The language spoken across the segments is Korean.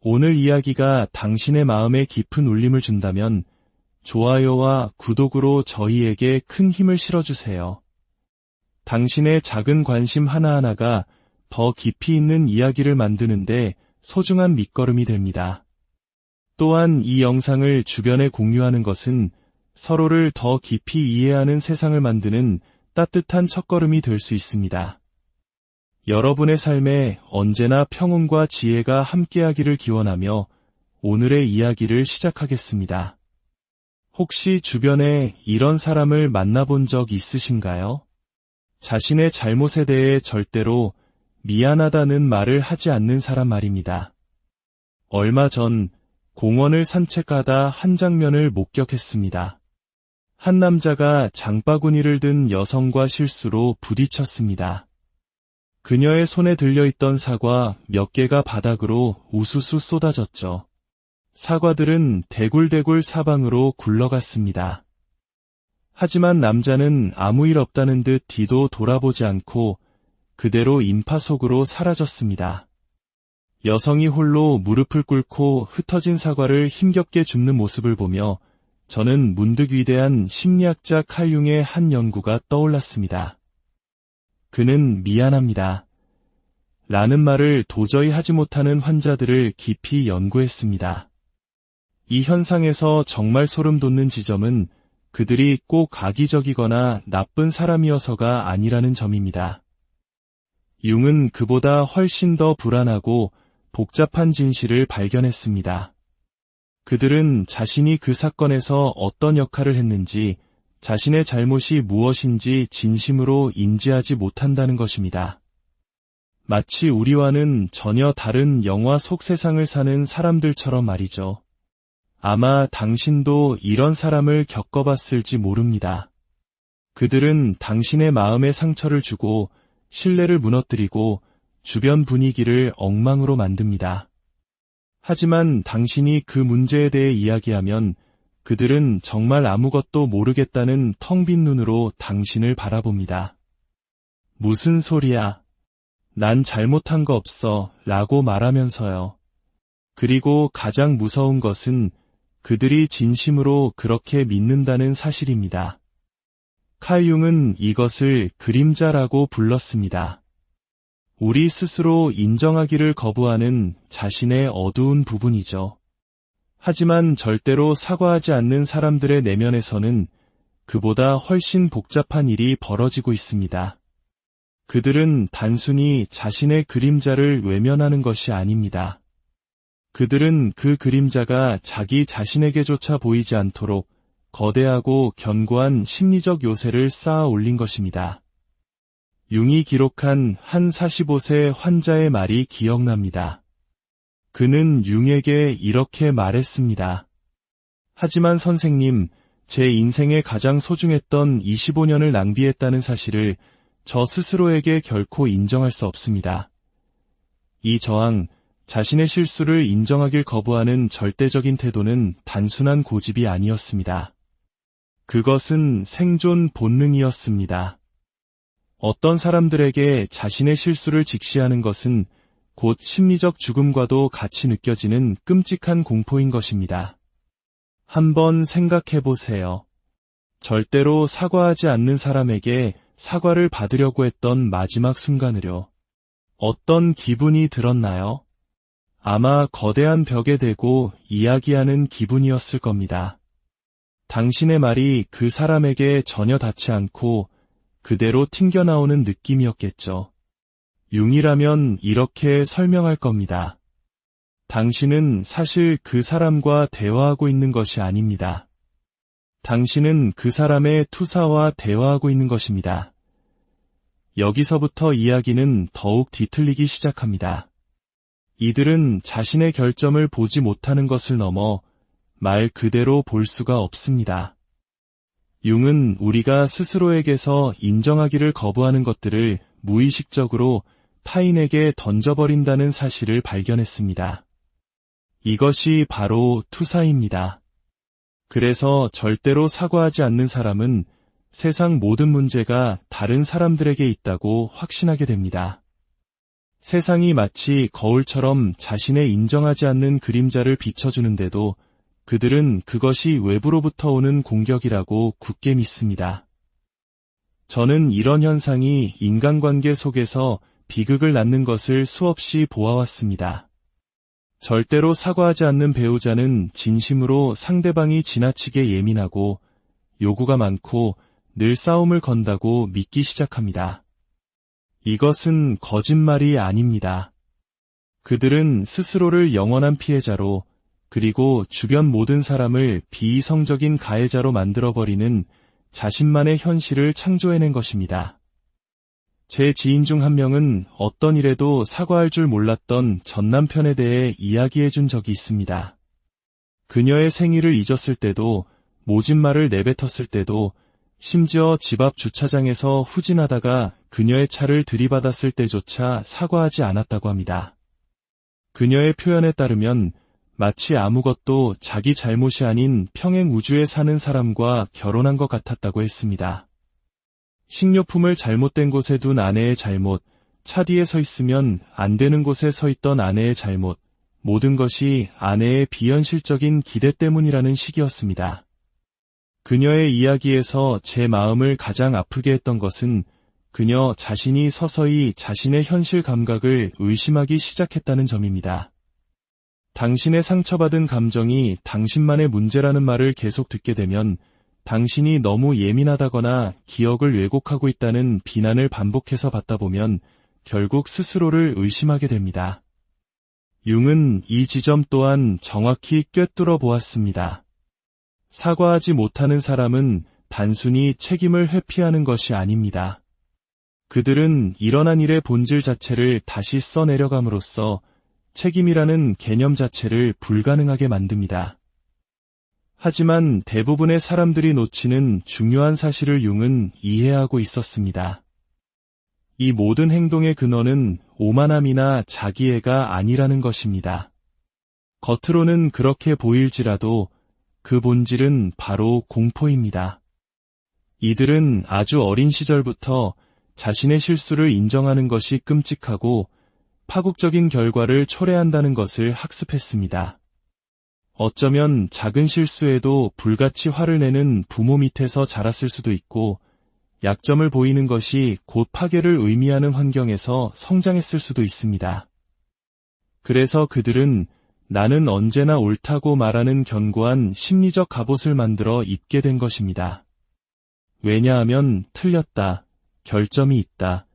오늘 이야기가 당신의 마음에 깊은 울림을 준다면 좋아요와 구독으로 저희에게 큰 힘을 실어주세요. 당신의 작은 관심 하나하나가 더 깊이 있는 이야기를 만드는데 소중한 밑거름이 됩니다. 또한 이 영상을 주변에 공유하는 것은 서로를 더 깊이 이해하는 세상을 만드는 따뜻한 첫걸음이 될 수 있습니다. 여러분의 삶에 언제나 평온과 지혜가 함께하기를 기원하며 오늘의 이야기를 시작하겠습니다. 혹시 주변에 이런 사람을 만나본 적 있으신가요? 자신의 잘못에 대해 절대로 미안하다는 말을 하지 않는 사람 말입니다. 얼마 전 공원을 산책하다 한 장면을 목격했습니다. 한 남자가 장바구니를 든 여성과 실수로 부딪혔습니다. 그녀의 손에 들려있던 사과 몇 개가 바닥으로 우수수 쏟아졌죠. 사과들은 대굴대굴 사방으로 굴러갔습니다. 하지만 남자는 아무 일 없다는 듯 뒤도 돌아보지 않고 그대로 인파 속으로 사라졌습니다. 여성이 홀로 무릎을 꿇고 흩어진 사과를 힘겹게 줍는 모습을 보며 저는 문득 위대한 심리학자 칼 융의 한 연구가 떠올랐습니다. 그는 미안합니다. 라는 말을 도저히 하지 못하는 환자들을 깊이 연구했습니다. 이 현상에서 정말 소름 돋는 지점은 그들이 꼭 악의적이거나 나쁜 사람이어서가 아니라는 점입니다. 융은 그보다 훨씬 더 불안하고 복잡한 진실을 발견했습니다. 그들은 자신이 그 사건에서 어떤 역할을 했는지, 자신의 잘못이 무엇인지 진심으로 인지하지 못한다는 것입니다. 마치 우리와는 전혀 다른 영화 속 세상을 사는 사람들처럼 말이죠. 아마 당신도 이런 사람을 겪어봤을지 모릅니다. 그들은 당신의 마음에 상처를 주고 신뢰를 무너뜨리고 주변 분위기를 엉망으로 만듭니다. 하지만 당신이 그 문제에 대해 이야기하면 그들은 정말 아무것도 모르겠다는 텅 빈 눈으로 당신을 바라봅니다. 무슨 소리야? 난 잘못한 거 없어 라고 말하면서요. 그리고 가장 무서운 것은 그들이 진심으로 그렇게 믿는다는 사실입니다. 칼 융은 이것을 그림자라고 불렀습니다. 우리 스스로 인정하기를 거부하는 자신의 어두운 부분이죠. 하지만 절대로 사과하지 않는 사람들의 내면에서는 그보다 훨씬 복잡한 일이 벌어지고 있습니다. 그들은 단순히 자신의 그림자를 외면하는 것이 아닙니다. 그들은 그 그림자가 자기 자신에게조차 보이지 않도록 거대하고 견고한 심리적 요새를 쌓아 올린 것입니다. 융이 기록한 한 45세 환자의 말이 기억납니다. 그는 융에게 이렇게 말했습니다. 하지만 선생님, 제 인생에 가장 소중했던 25년을 낭비했다는 사실을 저 스스로에게 결코 인정할 수 없습니다. 이 저항, 자신의 실수를 인정하길 거부하는 절대적인 태도는 단순한 고집이 아니었습니다. 그것은 생존 본능이었습니다. 어떤 사람들에게 자신의 실수를 직시하는 것은 곧 심리적 죽음과도 같이 느껴지는 끔찍한 공포인 것입니다. 한번 생각해 보세요. 절대로 사과하지 않는 사람에게 사과를 받으려고 했던 마지막 순간을요. 어떤 기분이 들었나요? 아마 거대한 벽에 대고 이야기하는 기분이었을 겁니다. 당신의 말이 그 사람에게 전혀 닿지 않고 그대로 튕겨나오는 느낌이었겠죠. 융이라면 이렇게 설명할 겁니다. 당신은 사실 그 사람과 대화하고 있는 것이 아닙니다. 당신은 그 사람의 투사와 대화하고 있는 것입니다. 여기서부터 이야기는 더욱 뒤틀리기 시작합니다. 이들은 자신의 결점을 보지 못하는 것을 넘어 말 그대로 볼 수가 없습니다. 융은 우리가 스스로에게서 인정하기를 거부하는 것들을 무의식적으로 타인에게 던져버린다는 사실을 발견했습니다. 이것이 바로 투사입니다. 그래서 절대로 사과하지 않는 사람은 세상 모든 문제가 다른 사람들에게 있다고 확신하게 됩니다. 세상이 마치 거울처럼 자신의 인정하지 않는 그림자를 비춰주는데도 그들은 그것이 외부로부터 오는 공격이라고 굳게 믿습니다. 저는 이런 현상이 인간관계 속에서 비극을 낳는 것을 수없이 보아왔습니다. 절대로 사과하지 않는 배우자는 진심으로 상대방이 지나치게 예민하고 요구가 많고 늘 싸움을 건다고 믿기 시작합니다. 이것은 거짓말이 아닙니다. 그들은 스스로를 영원한 피해자로 그리고 주변 모든 사람을 비이성적인 가해자로 만들어버리는 자신만의 현실을 창조해낸 것입니다. 제 지인 중 한 명은 어떤 일에도 사과할 줄 몰랐던 전남편에 대해 이야기해준 적이 있습니다. 그녀의 생일을 잊었을 때도, 모진 말을 내뱉었을 때도, 심지어 집 앞 주차장에서 후진하다가 그녀의 차를 들이받았을 때조차 사과하지 않았다고 합니다. 그녀의 표현에 따르면 마치 아무것도 자기 잘못이 아닌 평행 우주에 사는 사람과 결혼한 것 같았다고 했습니다. 식료품을 잘못된 곳에 둔 아내의 잘못, 차 뒤에 서 있으면 안 되는 곳에 서 있던 아내의 잘못, 모든 것이 아내의 비현실적인 기대 때문이라는 식이었습니다. 그녀의 이야기에서 제 마음을 가장 아프게 했던 것은 그녀 자신이 서서히 자신의 현실 감각을 의심하기 시작했다는 점입니다. 당신의 상처받은 감정이 당신만의 문제라는 말을 계속 듣게 되면 당신이 너무 예민하다거나 기억을 왜곡하고 있다는 비난을 반복해서 받다 보면 결국 스스로를 의심하게 됩니다. 융은 이 지점 또한 정확히 꿰뚫어 보았습니다. 사과하지 못하는 사람은 단순히 책임을 회피하는 것이 아닙니다. 그들은 일어난 일의 본질 자체를 다시 써내려감으로써 책임이라는 개념 자체를 불가능하게 만듭니다. 하지만 대부분의 사람들이 놓치는 중요한 사실을 융은 이해하고 있었습니다. 이 모든 행동의 근원은 오만함이나 자기애가 아니라는 것입니다. 겉으로는 그렇게 보일지라도 그 본질은 바로 공포입니다. 이들은 아주 어린 시절부터 자신의 실수를 인정하는 것이 끔찍하고 파국적인 결과를 초래한다는 것을 학습했습니다. 어쩌면 작은 실수에도 불같이 화를 내는 부모 밑에서 자랐을 수도 있고 약점을 보이는 것이 곧 파괴를 의미하는 환경에서 성장했을 수도 있습니다. 그래서 그들은 나는 언제나 옳다고 말하는 견고한 심리적 갑옷을 만들어 입게 된 것입니다. 왜냐하면 틀렸다, 결점이 있다,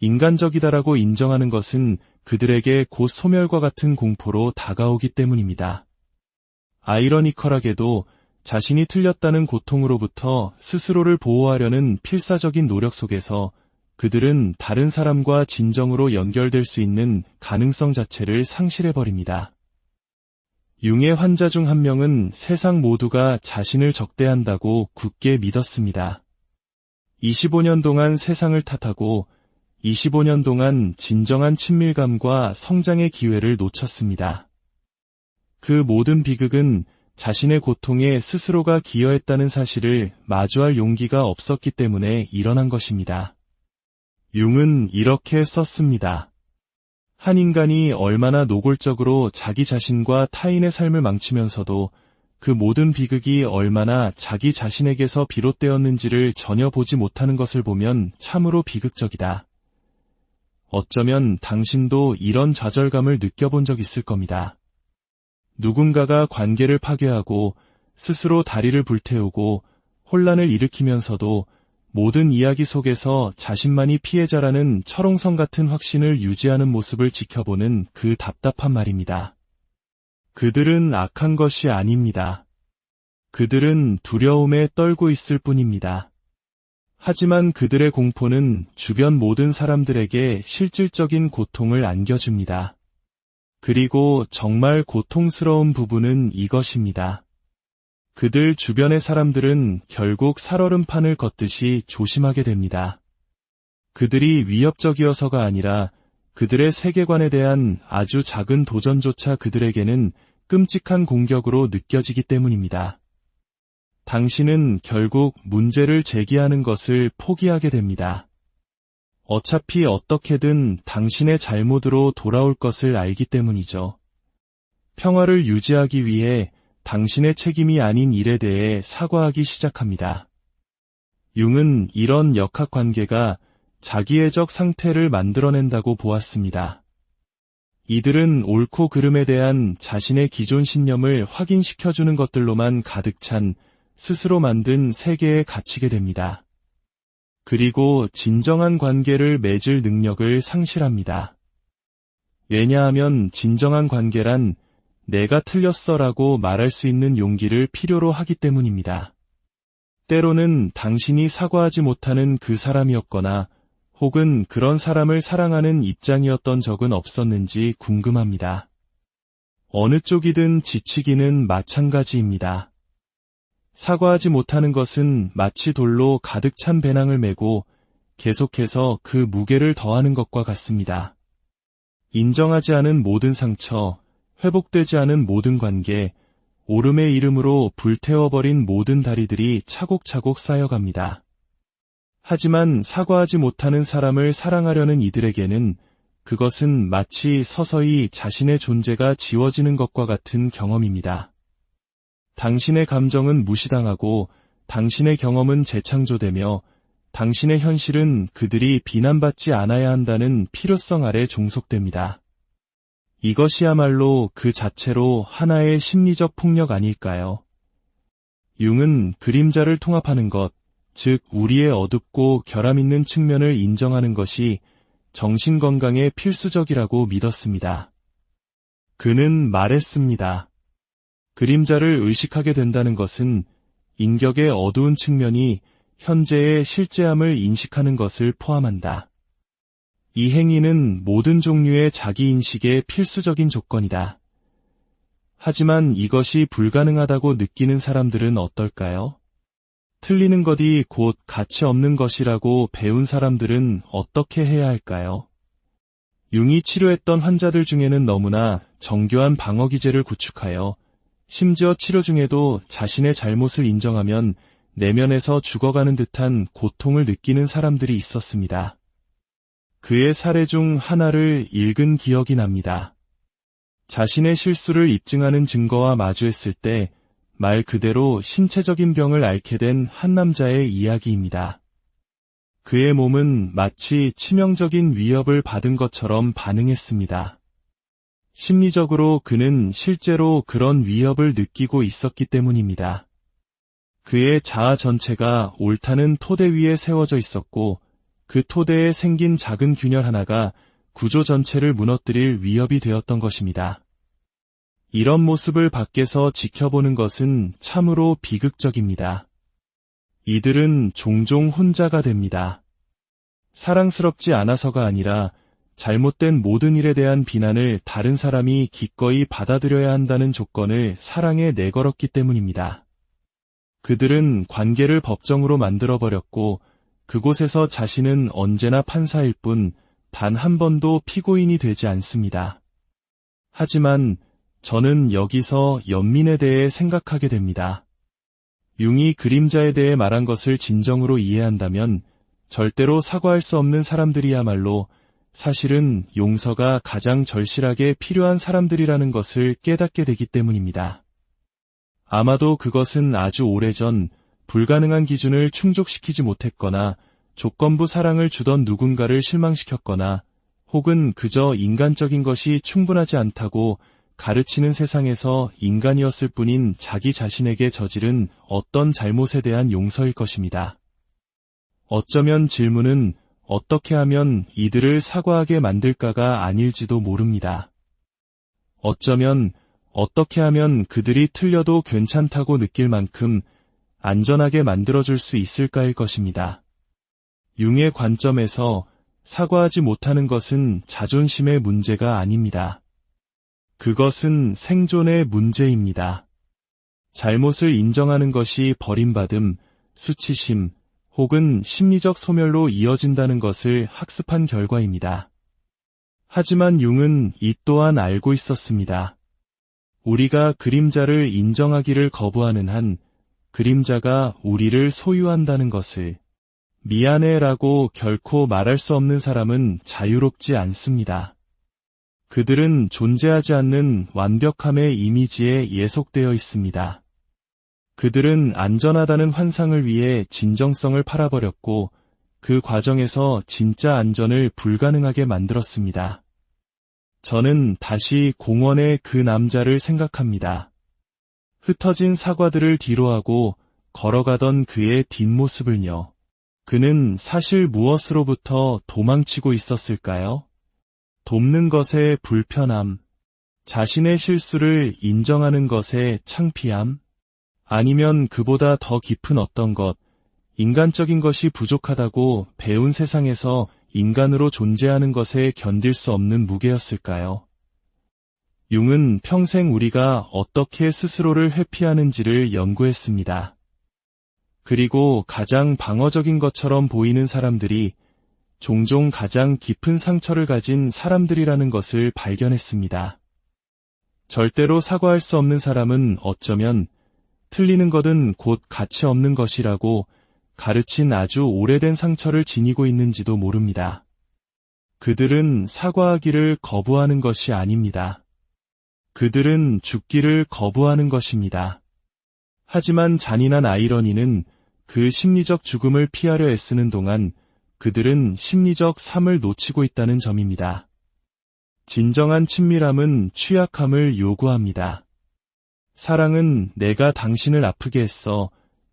인간적이다라고 인정하는 것은 그들에게 곧 소멸과 같은 공포로 다가오기 때문입니다. 아이러니컬하게도 자신이 틀렸다는 고통으로부터 스스로를 보호하려는 필사적인 노력 속에서 그들은 다른 사람과 진정으로 연결될 수 있는 가능성 자체를 상실해버립니다. 융의 환자 중 한 명은 세상 모두가 자신을 적대한다고 굳게 믿었습니다. 25년 동안 세상을 탓하고 25년 동안 진정한 친밀감과 성장의 기회를 놓쳤습니다. 그 모든 비극은 자신의 고통에 스스로가 기여했다는 사실을 마주할 용기가 없었기 때문에 일어난 것입니다. 융은 이렇게 썼습니다. 한 인간이 얼마나 노골적으로 자기 자신과 타인의 삶을 망치면서도 그 모든 비극이 얼마나 자기 자신에게서 비롯되었는지를 전혀 보지 못하는 것을 보면 참으로 비극적이다. 어쩌면 당신도 이런 좌절감을 느껴본 적 있을 겁니다. 누군가가 관계를 파괴하고 스스로 다리를 불태우고 혼란을 일으키면서도 모든 이야기 속에서 자신만이 피해자라는 철옹성 같은 확신을 유지하는 모습을 지켜보는 그 답답한 말입니다. 그들은 악한 것이 아닙니다. 그들은 두려움에 떨고 있을 뿐입니다. 하지만 그들의 공포는 주변 모든 사람들에게 실질적인 고통을 안겨줍니다. 그리고 정말 고통스러운 부분은 이것입니다. 그들 주변의 사람들은 결국 살얼음판을 걷듯이 조심하게 됩니다. 그들이 위협적이어서가 아니라 그들의 세계관에 대한 아주 작은 도전조차 그들에게는 끔찍한 공격으로 느껴지기 때문입니다. 당신은 결국 문제를 제기하는 것을 포기하게 됩니다. 어차피 어떻게든 당신의 잘못으로 돌아올 것을 알기 때문이죠. 평화를 유지하기 위해 당신의 책임이 아닌 일에 대해 사과하기 시작합니다. 융은 이런 역학관계가 자기애적 상태를 만들어낸다고 보았습니다. 이들은 옳고 그름에 대한 자신의 기존 신념을 확인시켜주는 것들로만 가득 찬 스스로 만든 세계에 갇히게 됩니다. 그리고 진정한 관계를 맺을 능력을 상실합니다. 왜냐하면 진정한 관계란 내가 틀렸어라고 말할 수 있는 용기를 필요로 하기 때문입니다. 때로는 당신이 사과하지 못하는 그 사람이었거나 혹은 그런 사람을 사랑하는 입장이었던 적은 없었는지 궁금합니다. 어느 쪽이든 지치기는 마찬가지입니다. 사과하지 못하는 것은 마치 돌로 가득 찬 배낭을 메고 계속해서 그 무게를 더하는 것과 같습니다. 인정하지 않은 모든 상처, 회복되지 않은 모든 관계, 오름의 이름으로 불태워버린 모든 다리들이 차곡차곡 쌓여갑니다. 하지만 사과하지 못하는 사람을 사랑하려는 이들에게는 그것은 마치 서서히 자신의 존재가 지워지는 것과 같은 경험입니다. 당신의 감정은 무시당하고 당신의 경험은 재창조되며 당신의 현실은 그들이 비난받지 않아야 한다는 필요성 아래 종속됩니다. 이것이야말로 그 자체로 하나의 심리적 폭력 아닐까요? 융은 그림자를 통합하는 것, 즉 우리의 어둡고 결함 있는 측면을 인정하는 것이 정신건강에 필수적이라고 믿었습니다. 그는 말했습니다. 그림자를 의식하게 된다는 것은 인격의 어두운 측면이 현재의 실제함을 인식하는 것을 포함한다. 이 행위는 모든 종류의 자기인식의 필수적인 조건이다. 하지만 이것이 불가능하다고 느끼는 사람들은 어떨까요? 틀리는 것이 곧 가치 없는 것이라고 배운 사람들은 어떻게 해야 할까요? 융이 치료했던 환자들 중에는 너무나 정교한 방어 기제를 구축하여 심지어 치료 중에도 자신의 잘못을 인정하면 내면에서 죽어가는 듯한 고통을 느끼는 사람들이 있었습니다. 그의 사례 중 하나를 읽은 기억이 납니다. 자신의 실수를 입증하는 증거와 마주했을 때 말 그대로 신체적인 병을 앓게 된 한 남자의 이야기입니다. 그의 몸은 마치 치명적인 위협을 받은 것처럼 반응했습니다. 심리적으로 그는 실제로 그런 위협을 느끼고 있었기 때문입니다. 그의 자아 전체가 옳다는 토대 위에 세워져 있었고 그 토대에 생긴 작은 균열 하나가 구조 전체를 무너뜨릴 위협이 되었던 것입니다. 이런 모습을 밖에서 지켜보는 것은 참으로 비극적입니다. 이들은 종종 혼자가 됩니다. 사랑스럽지 않아서가 아니라 잘못된 모든 일에 대한 비난을 다른 사람이 기꺼이 받아들여야 한다는 조건을 사랑에 내걸었기 때문입니다. 그들은 관계를 법정으로 만들어버렸고 그곳에서 자신은 언제나 판사일 뿐 단 한 번도 피고인이 되지 않습니다. 하지만 저는 여기서 연민에 대해 생각하게 됩니다. 융이 그림자에 대해 말한 것을 진정으로 이해한다면 절대로 사과할 수 없는 사람들이야말로 사실은 용서가 가장 절실하게 필요한 사람들이라는 것을 깨닫게 되기 때문입니다. 아마도 그것은 아주 오래전 불가능한 기준을 충족시키지 못했거나 조건부 사랑을 주던 누군가를 실망시켰거나 혹은 그저 인간적인 것이 충분하지 않다고 가르치는 세상에서 인간이었을 뿐인 자기 자신에게 저지른 어떤 잘못에 대한 용서일 것입니다. 어쩌면 질문은 어떻게 하면 이들을 사과하게 만들까가 아닐지도 모릅니다. 어쩌면 어떻게 하면 그들이 틀려도 괜찮다고 느낄 만큼 안전하게 만들어줄 수 있을까일 것입니다. 융의 관점에서 사과하지 못하는 것은 자존심의 문제가 아닙니다. 그것은 생존의 문제입니다. 잘못을 인정하는 것이 버림받음, 수치심, 혹은 심리적 소멸로 이어진다는 것을 학습한 결과입니다. 하지만 융은 이 또한 알고 있었습니다. 우리가 그림자를 인정하기를 거부하는 한 그림자가 우리를 소유한다는 것을. 미안해라고 결코 말할 수 없는 사람은 자유롭지 않습니다. 그들은 존재하지 않는 완벽함의 이미지에 예속되어 있습니다. 그들은 안전하다는 환상을 위해 진정성을 팔아버렸고 그 과정에서 진짜 안전을 불가능하게 만들었습니다. 저는 다시 공원의 그 남자를 생각합니다. 흩어진 사과들을 뒤로하고 걸어가던 그의 뒷모습을요. 그는 사실 무엇으로부터 도망치고 있었을까요? 돕는 것의 불편함, 자신의 실수를 인정하는 것의 창피함, 아니면 그보다 더 깊은 어떤 것, 인간적인 것이 부족하다고 배운 세상에서 인간으로 존재하는 것에 견딜 수 없는 무게였을까요? 융은 평생 우리가 어떻게 스스로를 회피하는지를 연구했습니다. 그리고 가장 방어적인 것처럼 보이는 사람들이 종종 가장 깊은 상처를 가진 사람들이라는 것을 발견했습니다. 절대로 사과할 수 없는 사람은 어쩌면 틀리는 것은 곧 가치 없는 것이라고 가르친 아주 오래된 상처를 지니고 있는지도 모릅니다. 그들은 사과하기를 거부하는 것이 아닙니다. 그들은 죽기를 거부하는 것입니다. 하지만 잔인한 아이러니는 그 심리적 죽음을 피하려 애쓰는 동안 그들은 심리적 삶을 놓치고 있다는 점입니다. 진정한 친밀함은 취약함을 요구합니다. 사랑은 내가 당신을 아프게 했어,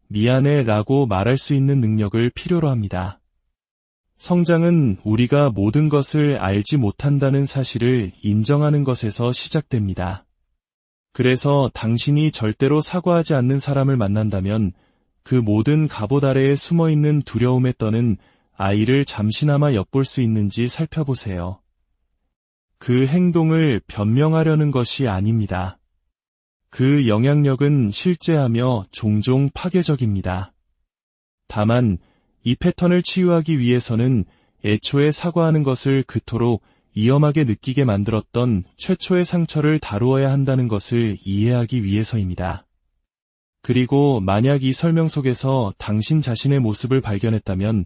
미안해 라고 말할 수 있는 능력을 필요로 합니다. 성장은 우리가 모든 것을 알지 못한다는 사실을 인정하는 것에서 시작됩니다. 그래서 당신이 절대로 사과하지 않는 사람을 만난다면 그 모든 갑옷 아래에 숨어있는 두려움에 떠는 아이를 잠시나마 엿볼 수 있는지 살펴보세요. 그 행동을 변명하려는 것이 아닙니다. 그 영향력은 실제하며 종종 파괴적입니다. 다만 이 패턴을 치유하기 위해서는 애초에 사과하는 것을 그토록 위험하게 느끼게 만들었던 최초의 상처를 다루어야 한다는 것을 이해하기 위해서입니다. 그리고 만약 이 설명 속에서 당신 자신의 모습을 발견했다면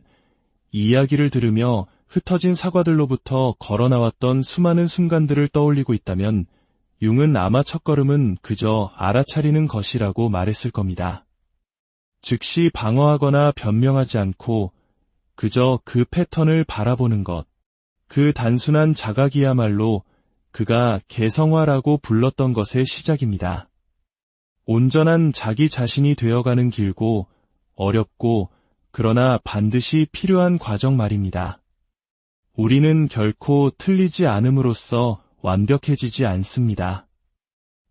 이 이야기를 들으며 흩어진 사과들로부터 걸어나왔던 수많은 순간들을 떠올리고 있다면 융은 아마 첫걸음은 그저 알아차리는 것이라고 말했을 겁니다. 즉시 방어하거나 변명하지 않고 그저 그 패턴을 바라보는 것, 그 단순한 자각이야말로 그가 개성화라고 불렀던 것의 시작입니다. 온전한 자기 자신이 되어가는 길고 어렵고 그러나 반드시 필요한 과정 말입니다. 우리는 결코 틀리지 않음으로써 완벽해지지 않습니다.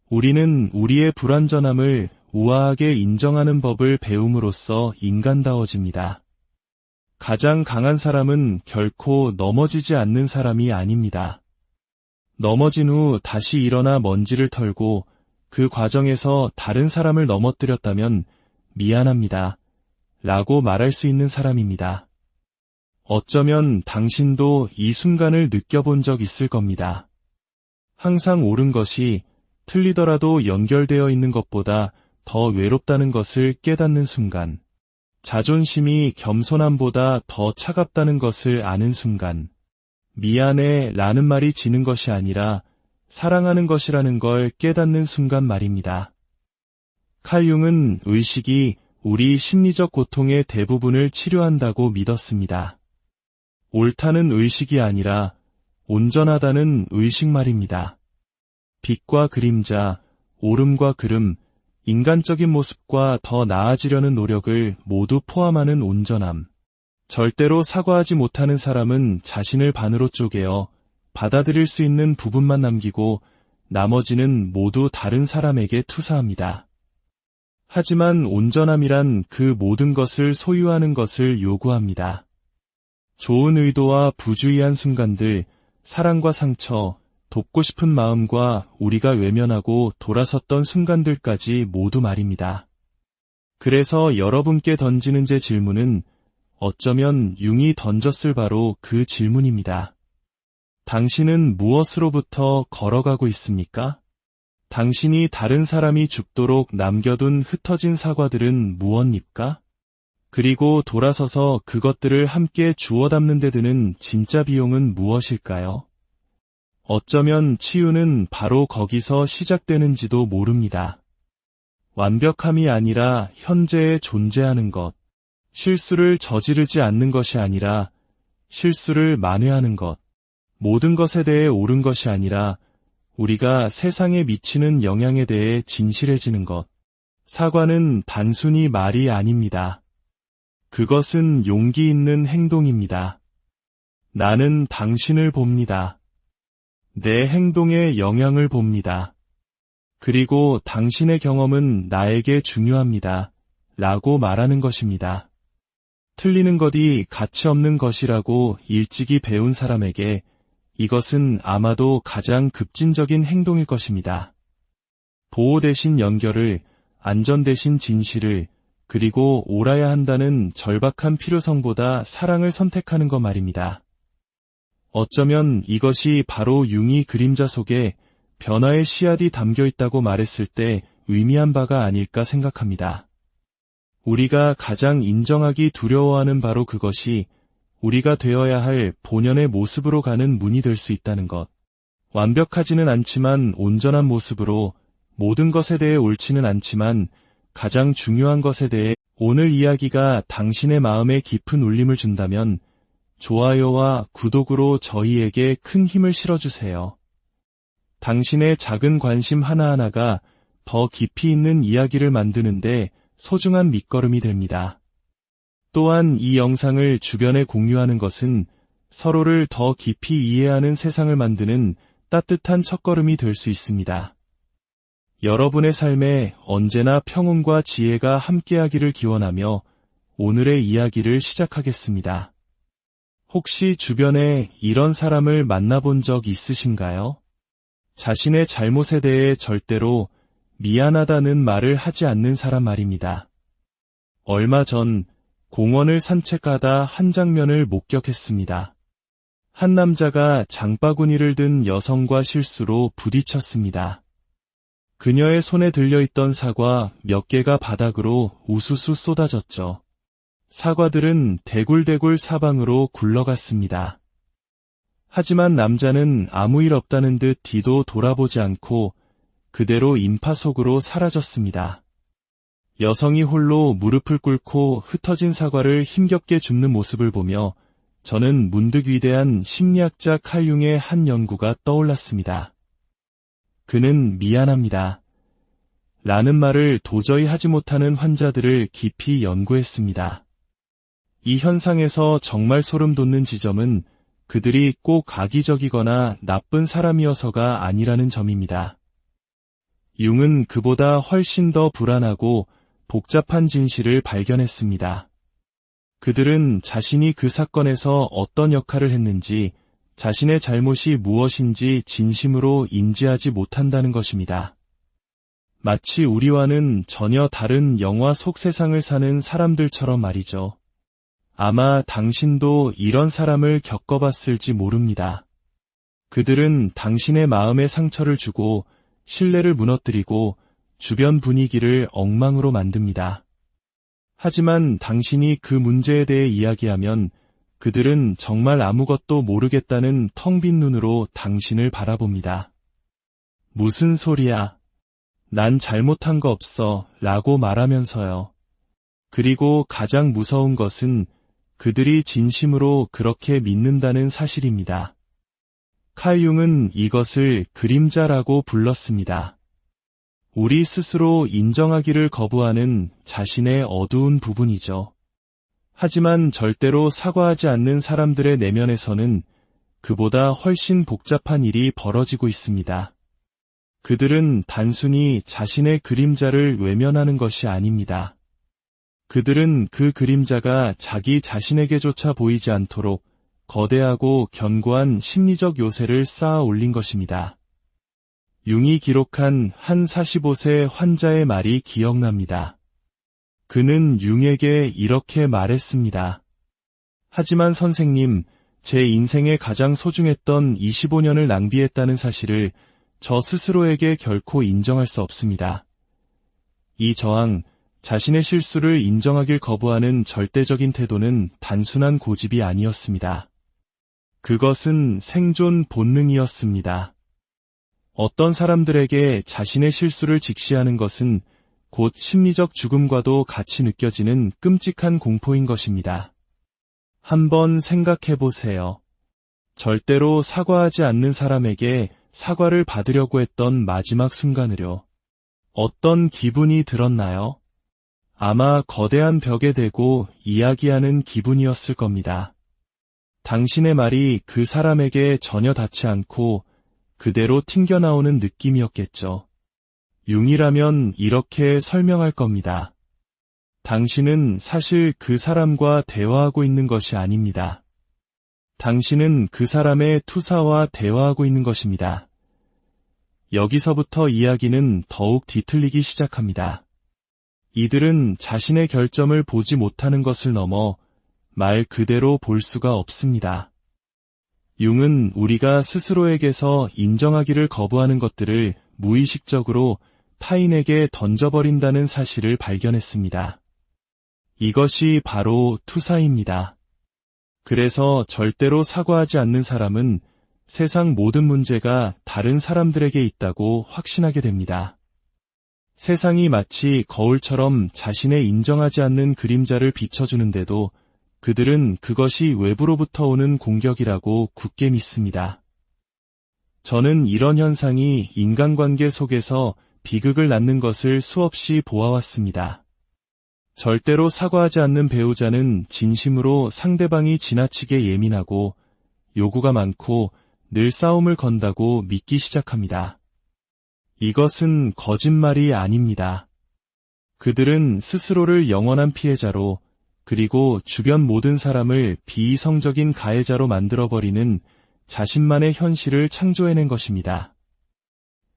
우리는 우리의 불완전함을 우아하게 인정하는 법을 배움으로써 인간다워집니다. 가장 강한 사람은 결코 넘어지지 않는 사람이 아닙니다. 넘어진 후 다시 일어나 먼지를 털고 그 과정에서 다른 사람을 넘어뜨렸다면 미안합니다. 라고 말할 수 있는 사람입니다. 어쩌면 당신도 이 순간을 느껴본 적 있을 겁니다. 항상 옳은 것이 틀리더라도 연결되어 있는 것보다 더 외롭다는 것을 깨닫는 순간, 자존심이 겸손함보다 더 차갑다는 것을 아는 순간, 미안해 라는 말이 지는 것이 아니라 사랑하는 것이라는 걸 깨닫는 순간 말입니다. 칼 융은 의식이 우리 심리적 고통의 대부분을 치료한다고 믿었습니다. 옳다는 의식이 아니라 온전하다는 의식 말입니다. 빛과 그림자, 옳음과 그름, 인간적인 모습과 더 나아지려는 노력을 모두 포함하는 온전함. 절대로 사과하지 못하는 사람은 자신을 반으로 쪼개어 받아들일 수 있는 부분만 남기고 나머지는 모두 다른 사람에게 투사합니다. 하지만 온전함이란 그 모든 것을 소유하는 것을 요구합니다. 좋은 의도와 부주의한 순간들, 사랑과 상처, 돕고 싶은 마음과 우리가 외면하고 돌아섰던 순간들까지 모두 말입니다. 그래서 여러분께 던지는 제 질문은 어쩌면 융이 던졌을 바로 그 질문입니다. 당신은 무엇으로부터 걸어가고 있습니까? 당신이 다른 사람이 죽도록 남겨둔 흩어진 사과들은 무엇입니까? 그리고 돌아서서 그것들을 함께 주워 담는 데 드는 진짜 비용은 무엇일까요? 어쩌면 치유는 바로 거기서 시작되는지도 모릅니다. 완벽함이 아니라 현재에 존재하는 것, 실수를 저지르지 않는 것이 아니라 실수를 만회하는 것, 모든 것에 대해 옳은 것이 아니라 우리가 세상에 미치는 영향에 대해 진실해지는 것. 사과는 단순히 말이 아닙니다. 그것은 용기 있는 행동입니다. 나는 당신을 봅니다. 내 행동에 영향을 봅니다. 그리고 당신의 경험은 나에게 중요합니다. 라고 말하는 것입니다. 틀리는 것이 가치 없는 것이라고 일찍이 배운 사람에게 이것은 아마도 가장 급진적인 행동일 것입니다. 보호 대신 연결을, 안전 대신 진실을, 그리고 옳아야 한다는 절박한 필요성보다 사랑을 선택하는 것 말입니다. 어쩌면 이것이 바로 융이 그림자 속에 변화의 씨앗이 담겨 있다고 말했을 때 의미한 바가 아닐까 생각합니다. 우리가 가장 인정하기 두려워하는 바로 그것이 우리가 되어야 할 본연의 모습으로 가는 문이 될 수 있다는 것. 완벽하지는 않지만 온전한 모습으로, 모든 것에 대해 옳지는 않지만 가장 중요한 것에 대해 오늘 이야기가 당신의 마음에 깊은 울림을 준다면 좋아요와 구독으로 저희에게 큰 힘을 실어주세요. 당신의 작은 관심 하나하나가 더 깊이 있는 이야기를 만드는데 소중한 밑거름이 됩니다. 또한 이 영상을 주변에 공유하는 것은 서로를 더 깊이 이해하는 세상을 만드는 따뜻한 첫걸음이 될 수 있습니다. 여러분의 삶에 언제나 평온과 지혜가 함께하기를 기원하며 오늘의 이야기를 시작하겠습니다. 혹시 주변에 이런 사람을 만나본 적 있으신가요? 자신의 잘못에 대해 절대로 미안하다는 말을 하지 않는 사람 말입니다. 얼마 전 공원을 산책하다 한 장면을 목격했습니다. 한 남자가 장바구니를 든 여성과 실수로 부딪혔습니다. 그녀의 손에 들려있던 사과 몇 개가 바닥으로 우수수 쏟아졌죠. 사과들은 대굴대굴 사방으로 굴러갔습니다. 하지만 남자는 아무 일 없다는 듯 뒤도 돌아보지 않고 그대로 인파 속으로 사라졌습니다. 여성이 홀로 무릎을 꿇고 흩어진 사과를 힘겹게 줍는 모습을 보며 저는 문득 위대한 심리학자 칼 융의 한 연구가 떠올랐습니다. 그는 미안합니다. 라는 말을 도저히 하지 못하는 환자들을 깊이 연구했습니다. 이 현상에서 정말 소름 돋는 지점은 그들이 꼭 악의적이거나 나쁜 사람이어서가 아니라는 점입니다. 융은 그보다 훨씬 더 불안하고 복잡한 진실을 발견했습니다. 그들은 자신이 그 사건에서 어떤 역할을 했는지, 자신의 잘못이 무엇인지 진심으로 인지하지 못한다는 것입니다. 마치 우리와는 전혀 다른 영화 속 세상을 사는 사람들처럼 말이죠. 아마 당신도 이런 사람을 겪어봤을지 모릅니다. 그들은 당신의 마음에 상처를 주고 신뢰를 무너뜨리고 주변 분위기를 엉망으로 만듭니다. 하지만 당신이 그 문제에 대해 이야기하면 그들은 정말 아무것도 모르겠다는 텅 빈 눈으로 당신을 바라봅니다. 무슨 소리야? 난 잘못한 거 없어 라고 말하면서요. 그리고 가장 무서운 것은 그들이 진심으로 그렇게 믿는다는 사실입니다. 칼 융은 이것을 그림자라고 불렀습니다. 우리 스스로 인정하기를 거부하는 자신의 어두운 부분이죠. 하지만 절대로 사과하지 않는 사람들의 내면에서는 그보다 훨씬 복잡한 일이 벌어지고 있습니다. 그들은 단순히 자신의 그림자를 외면하는 것이 아닙니다. 그들은 그 그림자가 자기 자신에게조차 보이지 않도록 거대하고 견고한 심리적 요새를 쌓아 올린 것입니다. 융이 기록한 한 45세 환자의 말이 기억납니다. 그는 융에게 이렇게 말했습니다. 하지만 선생님, 제 인생에 가장 소중했던 25년을 낭비했다는 사실을 저 스스로에게 결코 인정할 수 없습니다. 이 저항, 자신의 실수를 인정하길 거부하는 절대적인 태도는 단순한 고집이 아니었습니다. 그것은 생존 본능이었습니다. 어떤 사람들에게 자신의 실수를 직시하는 것은 곧 심리적 죽음과도 같이 느껴지는 끔찍한 공포인 것입니다. 한번 생각해 보세요. 절대로 사과하지 않는 사람에게 사과를 받으려고 했던 마지막 순간으로 어떤 기분이 들었나요? 아마 거대한 벽에 대고 이야기하는 기분이었을 겁니다. 당신의 말이 그 사람에게 전혀 닿지 않고 그대로 튕겨나오는 느낌이었겠죠. 융이라면 이렇게 설명할 겁니다. 당신은 사실 그 사람과 대화하고 있는 것이 아닙니다. 당신은 그 사람의 투사와 대화하고 있는 것입니다. 여기서부터 이야기는 더욱 뒤틀리기 시작합니다. 이들은 자신의 결점을 보지 못하는 것을 넘어 말 그대로 볼 수가 없습니다. 융은 우리가 스스로에게서 인정하기를 거부하는 것들을 무의식적으로 타인에게 던져버린다는 사실을 발견했습니다. 이것이 바로 투사입니다. 그래서 절대로 사과하지 않는 사람은 세상 모든 문제가 다른 사람들에게 있다고 확신하게 됩니다. 세상이 마치 거울처럼 자신의 인정하지 않는 그림자를 비춰주는데도 그들은 그것이 외부로부터 오는 공격이라고 굳게 믿습니다. 저는 이런 현상이 인간관계 속에서 비극을 낳는 것을 수없이 보아왔습니다. 절대로 사과하지 않는 배우자는 진심으로 상대방이 지나치게 예민하고 요구가 많고 늘 싸움을 건다고 믿기 시작합니다. 이것은 거짓말이 아닙니다. 그들은 스스로를 영원한 피해자로 그리고 주변 모든 사람을 비이성적인 가해자로 만들어버리는 자신만의 현실을 창조해낸 것입니다.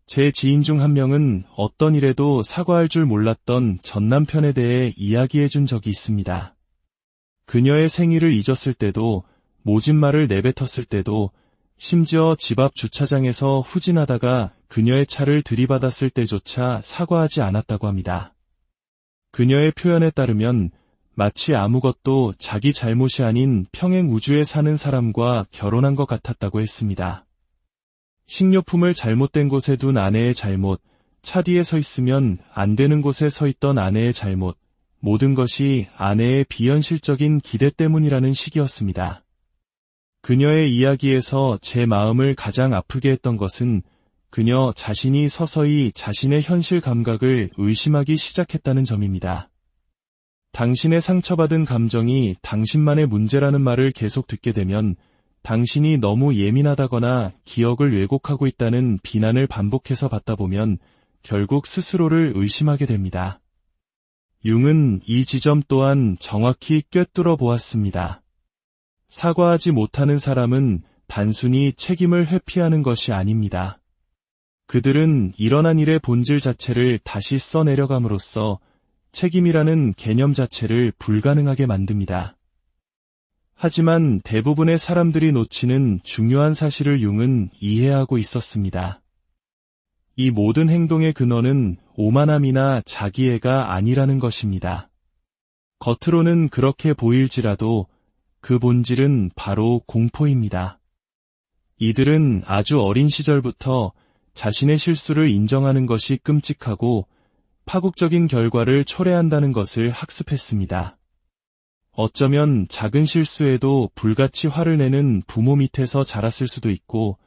제 지인 중 한 명은 어떤 일에도 사과할 줄 몰랐던 전 남편에 대해 이야기해준 적이 있습니다. 그녀의 생일을 잊었을 때도, 모진 말을 내뱉었을 때도, 심지어 집 앞 주차장에서 후진하다가 그녀의 차를 들이받았을 때조차 사과하지 않았다고 합니다. 그녀의 표현에 따르면 마치 아무것도 자기 잘못이 아닌 평행 우주에 사는 사람과 결혼한 것 같았다고 했습니다. 식료품을 잘못된 곳에 둔 아내의 잘못, 차 뒤에 서 있으면 안 되는 곳에 서 있던 아내의 잘못, 모든 것이 아내의 비현실적인 기대 때문이라는 식이었습니다. 그녀의 이야기에서 제 마음을 가장 아프게 했던 것은 그녀 자신이 서서히 자신의 현실 감각을 의심하기 시작했다는 점입니다. 당신의 상처받은 감정이 당신만의 문제라는 말을 계속 듣게 되면 당신이 너무 예민하다거나 기억을 왜곡하고 있다는 비난을 반복해서 받다 보면 결국 스스로를 의심하게 됩니다. 융은 이 지점 또한 정확히 꿰뚫어 보았습니다. 사과하지 못하는 사람은 단순히 책임을 회피하는 것이 아닙니다. 그들은 일어난 일의 본질 자체를 다시 써내려감으로써 책임이라는 개념 자체를 불가능하게 만듭니다. 하지만 대부분의 사람들이 놓치는 중요한 사실을 융은 이해하고 있었습니다. 이 모든 행동의 근원은 오만함이나 자기애가 아니라는 것입니다. 겉으로는 그렇게 보일지라도 그 본질은 바로 공포입니다. 이들은 아주 어린 시절부터 자신의 실수를 인정하는 것이 끔찍하고 파국적인 결과를 초래한다는 것을 학습했습니다. 어쩌면 작은 실수에도 불같이 화를 내는 부모 밑에서 자랐을 수도 있고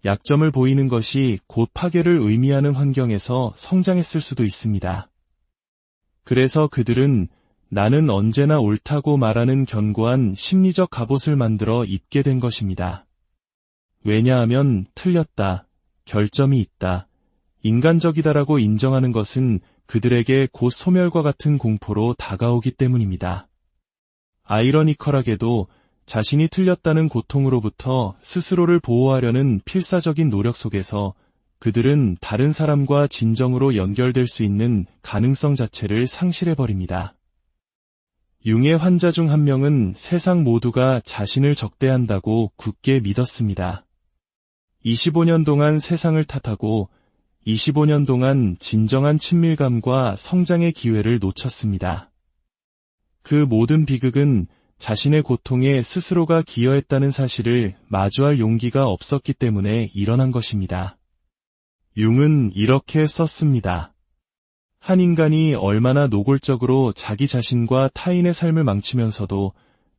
약점을 보이는 것이 곧 파괴를 의미하는 환경에서 성장했을 수도 있습니다. 그래서 그들은 나는 언제나 옳다고 말하는 견고한 심리적 갑옷을 만들어 입게 된 것입니다. 왜냐하면 틀렸다, 결점이 있다, 인간적이다라고 인정하는 것은 그들에게 곧 소멸과 같은 공포로 다가오기 때문입니다. 아이러니컬하게도 자신이 틀렸다는 고통으로부터 스스로를 보호하려는 필사적인 노력 속에서 그들은 다른 사람과 진정으로 연결될 수 있는 가능성 자체를 상실해버립니다. 융의 환자 중 한 명은 세상 모두가 자신을 적대한다고 굳게 믿었습니다. 25년 동안 세상을 탓하고 25년 동안 진정한 친밀감과 성장의 기회를 놓쳤습니다. 그 모든 비극은 자신의 고통에 스스로가 기여했다는 사실을 마주할 용기가 없었기 때문에 일어난 것입니다. 융은 이렇게 썼습니다. 한 인간이 얼마나 노골적으로 자기 자신과 타인의 삶을 망치면서도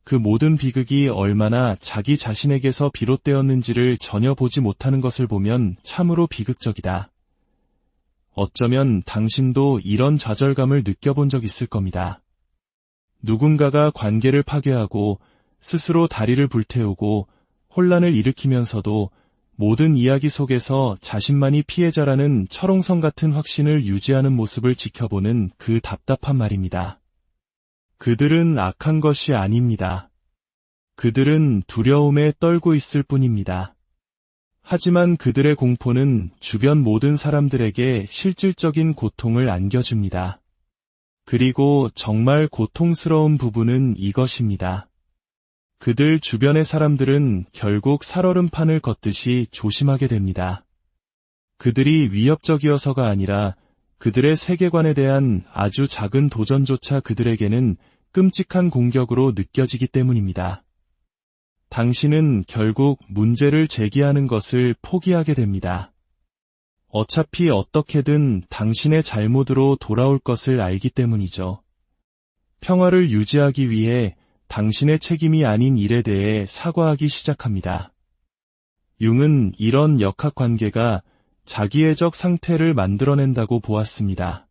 그 모든 비극이 얼마나 자기 자신에게서 비롯되었는지를 전혀 보지 못하는 것을 보면 참으로 비극적이다. 어쩌면 당신도 이런 좌절감을 느껴본 적 있을 겁니다. 누군가가 관계를 파괴하고 스스로 다리를 불태우고 혼란을 일으키면서도 모든 이야기 속에서 자신만이 피해자라는 철옹성 같은 확신을 유지하는 모습을 지켜보는 그 답답한 말입니다. 그들은 악한 것이 아닙니다. 그들은 두려움에 떨고 있을 뿐입니다. 하지만 그들의 공포는 주변 모든 사람들에게 실질적인 고통을 안겨줍니다. 그리고 정말 고통스러운 부분은 이것입니다. 그들 주변의 사람들은 결국 살얼음판을 걷듯이 조심하게 됩니다. 그들이 위협적이어서가 아니라 그들의 세계관에 대한 아주 작은 도전조차 그들에게는 끔찍한 공격으로 느껴지기 때문입니다. 당신은 결국 문제를 제기하는 것을 포기하게 됩니다. 어차피 어떻게든 당신의 잘못으로 돌아올 것을 알기 때문이죠. 평화를 유지하기 위해 당신의 책임이 아닌 일에 대해 사과하기 시작합니다. 융은 이런 역학관계가 자기애적 상태를 만들어낸다고 보았습니다.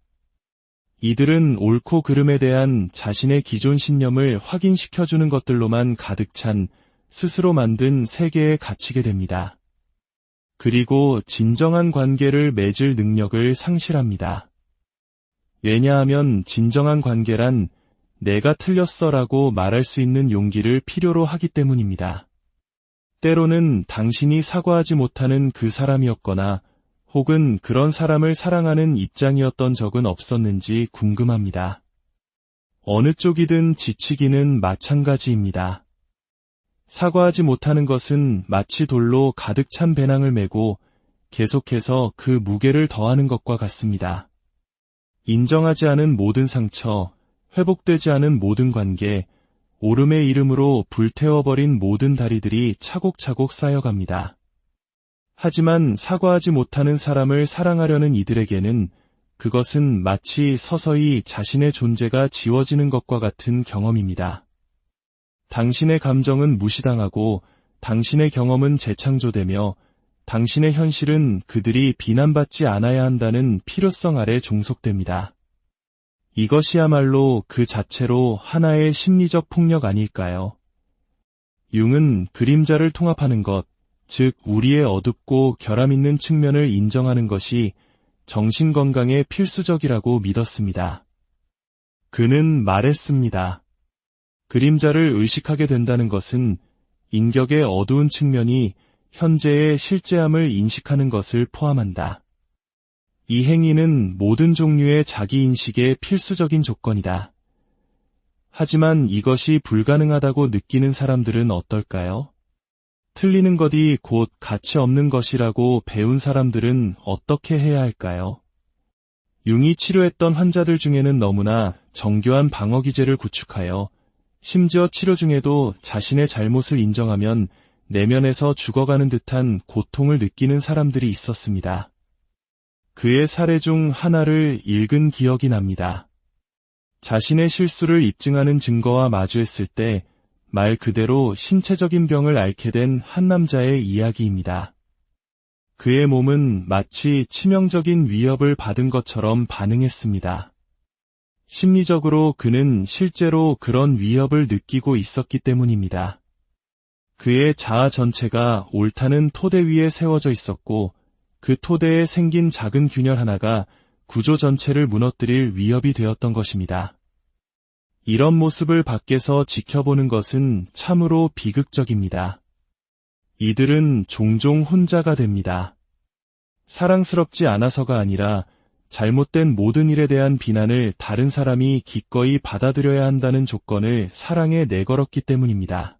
이들은 옳고 그름에 대한 자신의 기존 신념을 확인시켜주는 것들로만 가득 찬 스스로 만든 세계에 갇히게 됩니다. 그리고 진정한 관계를 맺을 능력을 상실합니다. 왜냐하면 진정한 관계란 내가 틀렸어라고 말할 수 있는 용기를 필요로 하기 때문입니다. 때로는 당신이 사과하지 못하는 그 사람이었거나 혹은 그런 사람을 사랑하는 입장이었던 적은 없었는지 궁금합니다. 어느 쪽이든 지치기는 마찬가지입니다. 사과하지 못하는 것은 마치 돌로 가득 찬 배낭을 메고 계속해서 그 무게를 더하는 것과 같습니다. 인정하지 않은 모든 상처, 회복되지 않은 모든 관계, 오름의 이름으로 불태워버린 모든 다리들이 차곡차곡 쌓여갑니다. 하지만 사과하지 못하는 사람을 사랑하려는 이들에게는 그것은 마치 서서히 자신의 존재가 지워지는 것과 같은 경험입니다. 당신의 감정은 무시당하고 당신의 경험은 재창조되며 당신의 현실은 그들이 비난받지 않아야 한다는 필요성 아래 종속됩니다. 이것이야말로 그 자체로 하나의 심리적 폭력 아닐까요? 융은 그림자를 통합하는 것, 즉 우리의 어둡고 결함 있는 측면을 인정하는 것이 정신건강에 필수적이라고 믿었습니다. 그는 말했습니다. 그림자를 의식하게 된다는 것은 인격의 어두운 측면이 현재의 실제함을 인식하는 것을 포함한다. 이 행위는 모든 종류의 자기인식의 필수적인 조건이다. 하지만 이것이 불가능하다고 느끼는 사람들은 어떨까요? 틀리는 것이 곧 가치 없는 것이라고 배운 사람들은 어떻게 해야 할까요? 융이 치료했던 환자들 중에는 너무나 정교한 방어 기제를 구축하여 심지어 치료 중에도 자신의 잘못을 인정하면 내면에서 죽어가는 듯한 고통을 느끼는 사람들이 있었습니다. 그의 사례 중 하나를 읽은 기억이 납니다. 자신의 실수를 입증하는 증거와 마주했을 때 말 그대로 신체적인 병을 앓게 된 한 남자의 이야기입니다. 그의 몸은 마치 치명적인 위협을 받은 것처럼 반응했습니다. 심리적으로 그는 실제로 그런 위협을 느끼고 있었기 때문입니다. 그의 자아 전체가 옳다는 토대 위에 세워져 있었고 그 토대에 생긴 작은 균열 하나가 구조 전체를 무너뜨릴 위협이 되었던 것입니다. 이런 모습을 밖에서 지켜보는 것은 참으로 비극적입니다. 이들은 종종 혼자가 됩니다. 사랑스럽지 않아서가 아니라 잘못된 모든 일에 대한 비난을 다른 사람이 기꺼이 받아들여야 한다는 조건을 사랑에 내걸었기 때문입니다.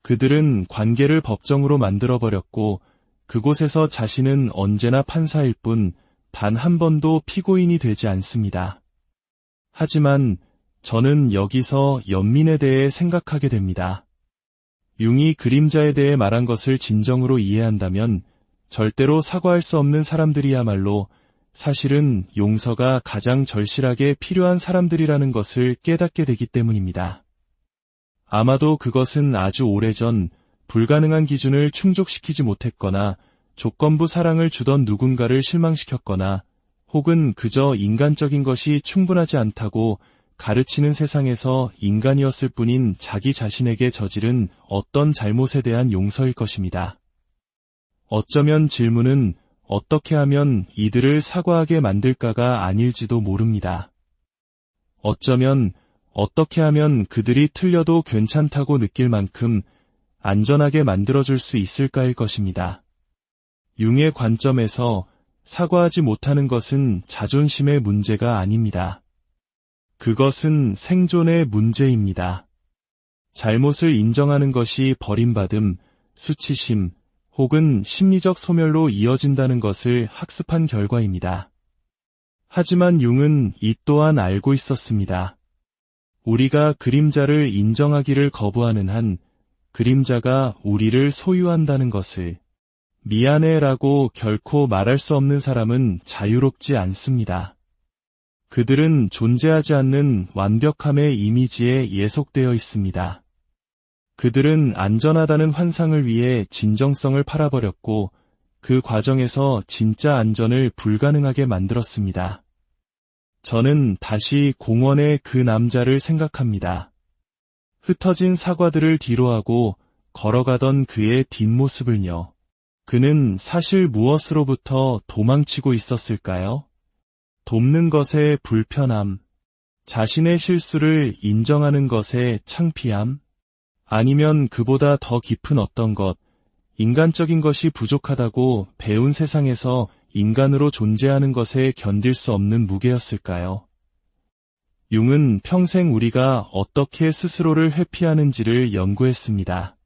그들은 관계를 법정으로 만들어버렸고 그곳에서 자신은 언제나 판사일 뿐 단 한 번도 피고인이 되지 않습니다. 하지만 저는 여기서 연민에 대해 생각하게 됩니다. 융이 그림자에 대해 말한 것을 진정으로 이해한다면 절대로 사과할 수 없는 사람들이야말로 사실은 용서가 가장 절실하게 필요한 사람들이라는 것을 깨닫게 되기 때문입니다. 아마도 그것은 아주 오래전 불가능한 기준을 충족시키지 못했거나 조건부 사랑을 주던 누군가를 실망시켰거나 혹은 그저 인간적인 것이 충분하지 않다고 가르치는 세상에서 인간이었을 뿐인 자기 자신에게 저지른 어떤 잘못에 대한 용서일 것입니다. 어쩌면 질문은 어떻게 하면 이들을 사과하게 만들까가 아닐지도 모릅니다. 어쩌면 어떻게 하면 그들이 틀려도 괜찮다고 느낄 만큼 안전하게 만들어줄 수 있을까일 것입니다. 융의 관점에서 사과하지 못하는 것은 자존심의 문제가 아닙니다. 그것은 생존의 문제입니다. 잘못을 인정하는 것이 버림받음, 수치심, 혹은 심리적 소멸로 이어진다는 것을 학습한 결과입니다. 하지만 융은 이 또한 알고 있었습니다. 우리가 그림자를 인정하기를 거부하는 한 그림자가 우리를 소유한다는 것을 미안해라고 결코 말할 수 없는 사람은 자유롭지 않습니다. 그들은 존재하지 않는 완벽함의 이미지에 예속되어 있습니다. 그들은 안전하다는 환상을 위해 진정성을 팔아버렸고 그 과정에서 진짜 안전을 불가능하게 만들었습니다. 저는 다시 공원의 그 남자를 생각합니다. 흩어진 사과들을 뒤로하고 걸어가던 그의 뒷모습을요. 그는 사실 무엇으로부터 도망치고 있었을까요? 돕는 것의 불편함, 자신의 실수를 인정하는 것의 창피함, 아니면 그보다 더 깊은 어떤 것, 인간적인 것이 부족하다고 배운 세상에서 인간으로 존재하는 것에 견딜 수 없는 무게였을까요? 융은 평생 우리가 어떻게 스스로를 회피하는지를 연구했습니다.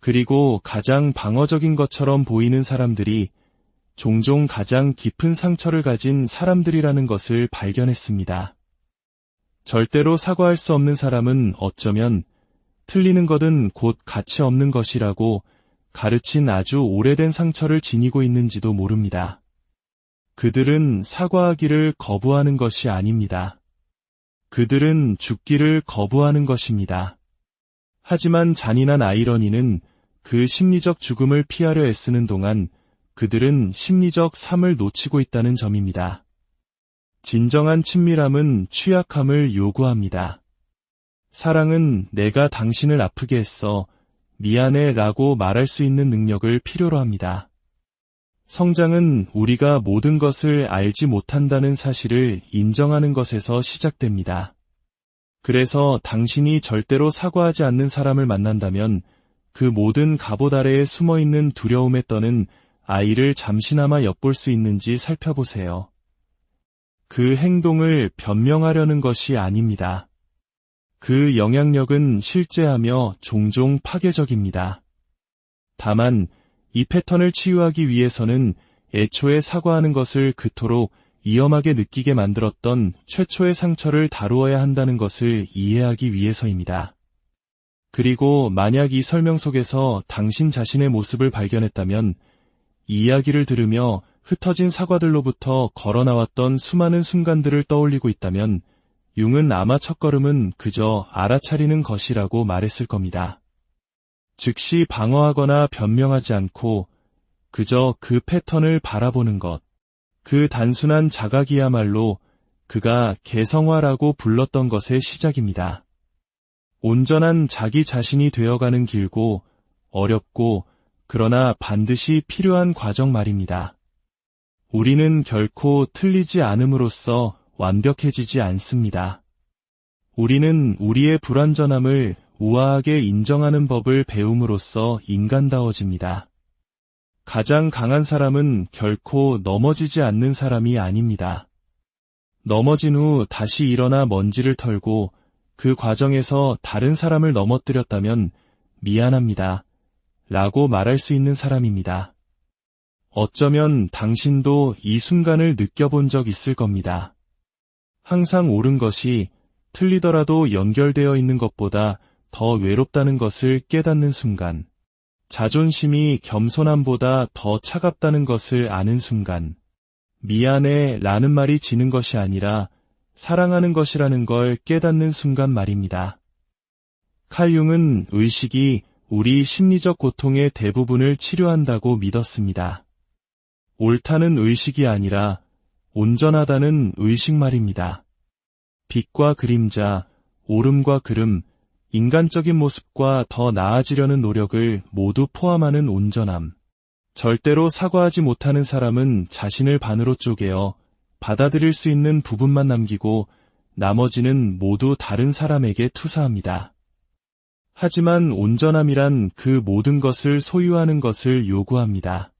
그리고 가장 방어적인 것처럼 보이는 사람들이 종종 가장 깊은 상처를 가진 사람들이라는 것을 발견했습니다. 절대로 사과할 수 없는 사람은 어쩌면 틀리는 것은 곧 가치 없는 것이라고 가르친 아주 오래된 상처를 지니고 있는지도 모릅니다. 그들은 사과하기를 거부하는 것이 아닙니다. 그들은 죽기를 거부하는 것입니다. 하지만 잔인한 아이러니는 그 심리적 죽음을 피하려 애쓰는 동안 그들은 심리적 삶을 놓치고 있다는 점입니다. 진정한 친밀함은 취약함을 요구합니다. 사랑은 내가 당신을 아프게 했어, 미안해 라고 말할 수 있는 능력을 필요로 합니다. 성장은 우리가 모든 것을 알지 못한다는 사실을 인정하는 것에서 시작됩니다. 그래서 당신이 절대로 사과하지 않는 사람을 만난다면 그 모든 갑옷 아래에 숨어있는 두려움에 떠는 아이를 잠시나마 엿볼 수 있는지 살펴보세요. 그 행동을 변명하려는 것이 아닙니다. 그 영향력은 실제하며 종종 파괴적입니다. 다만 이 패턴을 치유하기 위해서는 애초에 사과하는 것을 그토록 위험하게 느끼게 만들었던 최초의 상처를 다루어야 한다는 것을 이해하기 위해서입니다. 그리고 만약 이 설명 속에서 당신 자신의 모습을 발견했다면 이 이야기를 들으며 흩어진 사과들로부터 걸어나왔던 수많은 순간들을 떠올리고 있다면 융은 아마 첫걸음은 그저 알아차리는 것이라고 말했을 겁니다. 즉시 방어하거나 변명하지 않고 그저 그 패턴을 바라보는 것, 그 단순한 자각이야말로 그가 개성화라고 불렀던 것의 시작입니다. 온전한 자기 자신이 되어가는 길고 어렵고 그러나 반드시 필요한 과정 말입니다. 우리는 결코 틀리지 않음으로써 완벽해지지 않습니다. 우리는 우리의 불완전함을 우아하게 인정하는 법을 배움으로써 인간다워집니다. 가장 강한 사람은 결코 넘어지지 않는 사람이 아닙니다. 넘어진 후 다시 일어나 먼지를 털고 그 과정에서 다른 사람을 넘어뜨렸다면 미안합니다. 라고 말할 수 있는 사람입니다. 어쩌면 당신도 이 순간을 느껴본 적 있을 겁니다. 항상 옳은 것이 틀리더라도 연결되어 있는 것보다 더 외롭다는 것을 깨닫는 순간, 자존심이 겸손함보다 더 차갑다는 것을 아는 순간, 미안해 라는 말이 지는 것이 아니라 사랑하는 것이라는 걸 깨닫는 순간 말입니다. 칼 융은 의식이 우리 심리적 고통의 대부분을 치료한다고 믿었습니다. 옳다는 의식이 아니라 온전하다는 의식 말입니다. 빛과 그림자, 옳음과 그름, 인간적인 모습과 더 나아지려는 노력을 모두 포함하는 온전함. 절대로 사과하지 못하는 사람은 자신을 반으로 쪼개어 받아들일 수 있는 부분만 남기고 나머지는 모두 다른 사람에게 투사합니다. 하지만 온전함이란 그 모든 것을 소유하는 것을 요구합니다.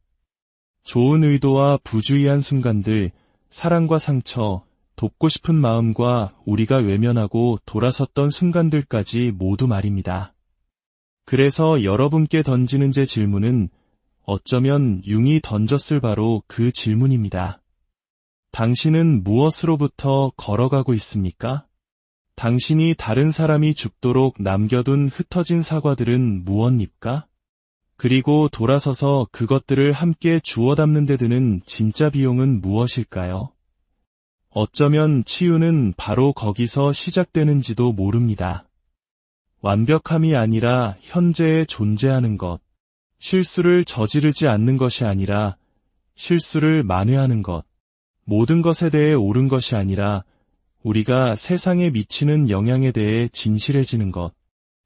좋은 의도와 부주의한 순간들, 사랑과 상처, 돕고 싶은 마음과 우리가 외면하고 돌아섰던 순간들까지 모두 말입니다. 그래서 여러분께 던지는 제 질문은 어쩌면 융이 던졌을 바로 그 질문입니다. 당신은 무엇으로부터 걸어가고 있습니까? 당신이 다른 사람이 죽도록 남겨둔 흩어진 사과들은 무엇입니까? 그리고 돌아서서 그것들을 함께 주워 담는 데 드는 진짜 비용은 무엇일까요? 어쩌면 치유는 바로 거기서 시작되는지도 모릅니다. 완벽함이 아니라 현재에 존재하는 것, 실수를 저지르지 않는 것이 아니라 실수를 만회하는 것, 모든 것에 대해 옳은 것이 아니라 우리가 세상에 미치는 영향에 대해 진실해지는 것.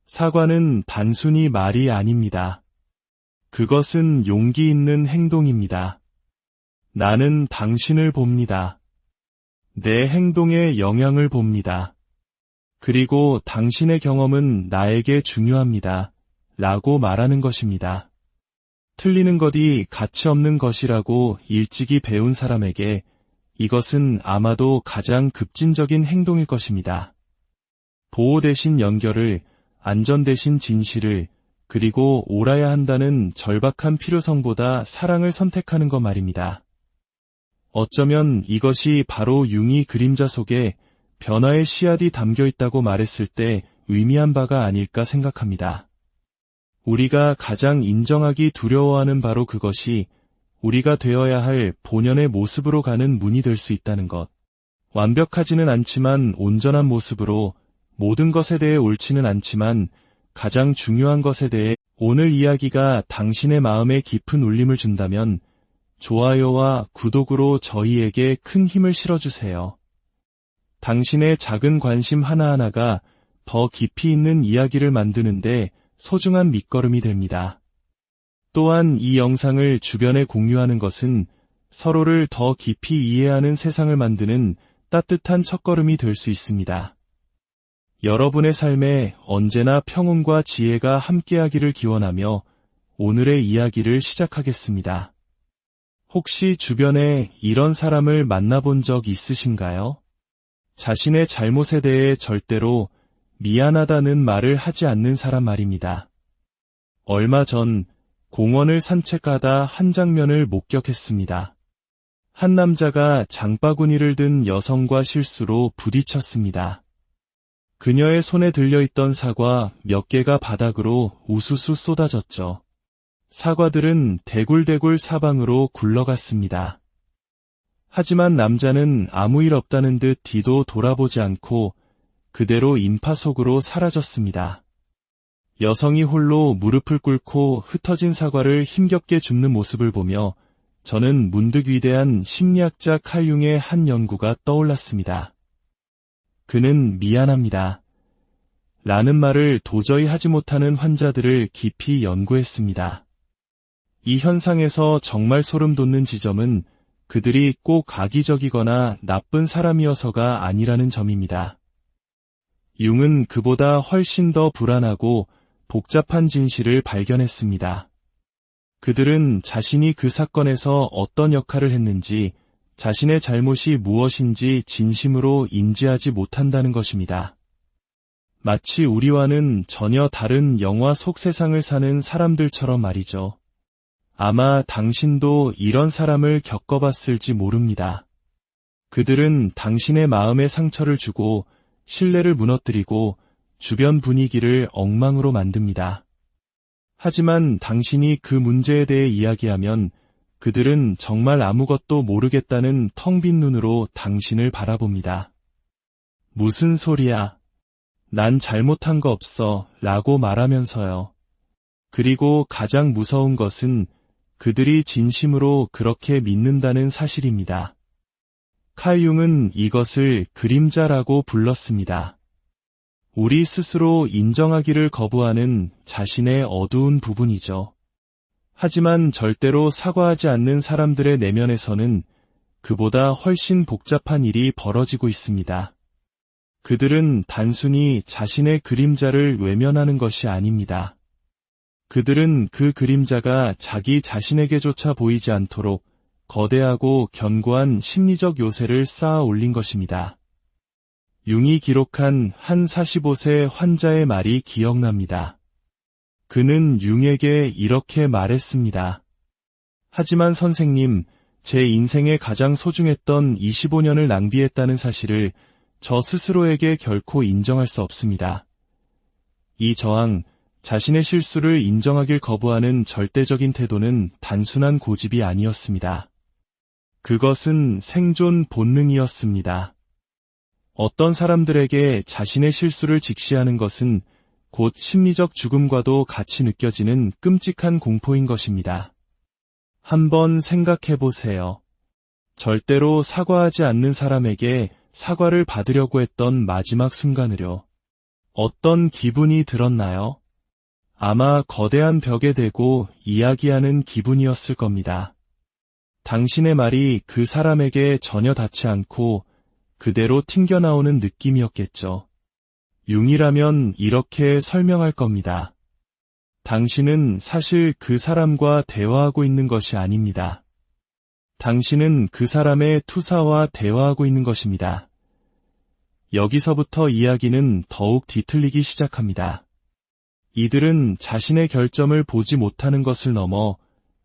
사과는 단순히 말이 아닙니다. 그것은 용기 있는 행동입니다. 나는 당신을 봅니다. 내 행동에 영향을 봅니다. 그리고 당신의 경험은 나에게 중요합니다. 라고 말하는 것입니다. 틀리는 것이 가치 없는 것이라고 일찍이 배운 사람에게 이것은 아마도 가장 급진적인 행동일 것입니다. 보호 대신 연결을, 안전 대신 진실을, 그리고 옳아야 한다는 절박한 필요성보다 사랑을 선택하는 것 말입니다. 어쩌면 이것이 바로 융이 그림자 속에 변화의 씨앗이 담겨 있다고 말했을 때 의미한 바가 아닐까 생각합니다. 우리가 가장 인정하기 두려워하는 바로 그것이 우리가 되어야 할 본연의 모습으로 가는 문이 될 수 있다는 것. 완벽하지는 않지만 온전한 모습으로, 모든 것에 대해 옳지는 않지만 가장 중요한 것에 대해 오늘 이야기가 당신의 마음에 깊은 울림을 준다면 좋아요와 구독으로 저희에게 큰 힘을 실어주세요. 당신의 작은 관심 하나하나가 더 깊이 있는 이야기를 만드는데 소중한 밑거름이 됩니다. 또한 이 영상을 주변에 공유하는 것은 서로를 더 깊이 이해하는 세상을 만드는 따뜻한 첫걸음이 될 수 있습니다. 여러분의 삶에 언제나 평온과 지혜가 함께하기를 기원하며 오늘의 이야기를 시작하겠습니다. 혹시 주변에 이런 사람을 만나본 적 있으신가요? 자신의 잘못에 대해 절대로 미안하다는 말을 하지 않는 사람 말입니다. 얼마 전 공원을 산책하다 한 장면을 목격했습니다. 한 남자가 장바구니를 든 여성과 실수로 부딪혔습니다. 그녀의 손에 들려있던 사과 몇 개가 바닥으로 우수수 쏟아졌죠. 사과들은 대굴대굴 사방으로 굴러갔습니다. 하지만 남자는 아무 일 없다는 듯 뒤도 돌아보지 않고 그대로 인파 속으로 사라졌습니다. 여성이 홀로 무릎을 꿇고 흩어진 사과를 힘겹게 줍는 모습을 보며 저는 문득 위대한 심리학자 칼 융의 한 연구가 떠올랐습니다. 그는 미안합니다. 라는 말을 도저히 하지 못하는 환자들을 깊이 연구했습니다. 이 현상에서 정말 소름 돋는 지점은 그들이 꼭 악의적이거나 나쁜 사람이어서가 아니라는 점입니다. 융은 그보다 훨씬 더 불안하고 복잡한 진실을 발견했습니다. 그들은 자신이 그 사건에서 어떤 역할을 했는지, 자신의 잘못이 무엇인지 진심으로 인지하지 못한다는 것입니다. 마치 우리와는 전혀 다른 영화 속 세상을 사는 사람들처럼 말이죠. 아마 당신도 이런 사람을 겪어봤을지 모릅니다. 그들은 당신의 마음에 상처를 주고 신뢰를 무너뜨리고 주변 분위기를 엉망으로 만듭니다. 하지만 당신이 그 문제에 대해 이야기하면 그들은 정말 아무것도 모르겠다는 텅 빈 눈으로 당신을 바라봅니다. 무슨 소리야? 난 잘못한 거 없어 라고 말하면서요. 그리고 가장 무서운 것은 그들이 진심으로 그렇게 믿는다는 사실입니다. 칼 융은 이것을 그림자라고 불렀습니다. 우리 스스로 인정하기를 거부하는 자신의 어두운 부분이죠. 하지만 절대로 사과하지 않는 사람들의 내면에서는 그보다 훨씬 복잡한 일이 벌어지고 있습니다. 그들은 단순히 자신의 그림자를 외면하는 것이 아닙니다. 그들은 그 그림자가 자기 자신에게조차 보이지 않도록 거대하고 견고한 심리적 요새를 쌓아 올린 것입니다. 융이 기록한 한 45세 환자의 말이 기억납니다. 그는 융에게 이렇게 말했습니다. 하지만 선생님, 제 인생에 가장 소중했던 25년을 낭비했다는 사실을 저 스스로에게 결코 인정할 수 없습니다. 이 저항, 자신의 실수를 인정하길 거부하는 절대적인 태도는 단순한 고집이 아니었습니다. 그것은 생존 본능이었습니다. 어떤 사람들에게 자신의 실수를 직시하는 것은 곧 심리적 죽음과도 같이 느껴지는 끔찍한 공포인 것입니다. 한번 생각해 보세요. 절대로 사과하지 않는 사람에게 사과를 받으려고 했던 마지막 순간을요. 어떤 기분이 들었나요? 아마 거대한 벽에 대고 이야기하는 기분이었을 겁니다. 당신의 말이 그 사람에게 전혀 닿지 않고 그대로 튕겨나오는 느낌이었겠죠. 융이라면 이렇게 설명할 겁니다. 당신은 사실 그 사람과 대화하고 있는 것이 아닙니다. 당신은 그 사람의 투사와 대화하고 있는 것입니다. 여기서부터 이야기는 더욱 뒤틀리기 시작합니다. 이들은 자신의 결점을 보지 못하는 것을 넘어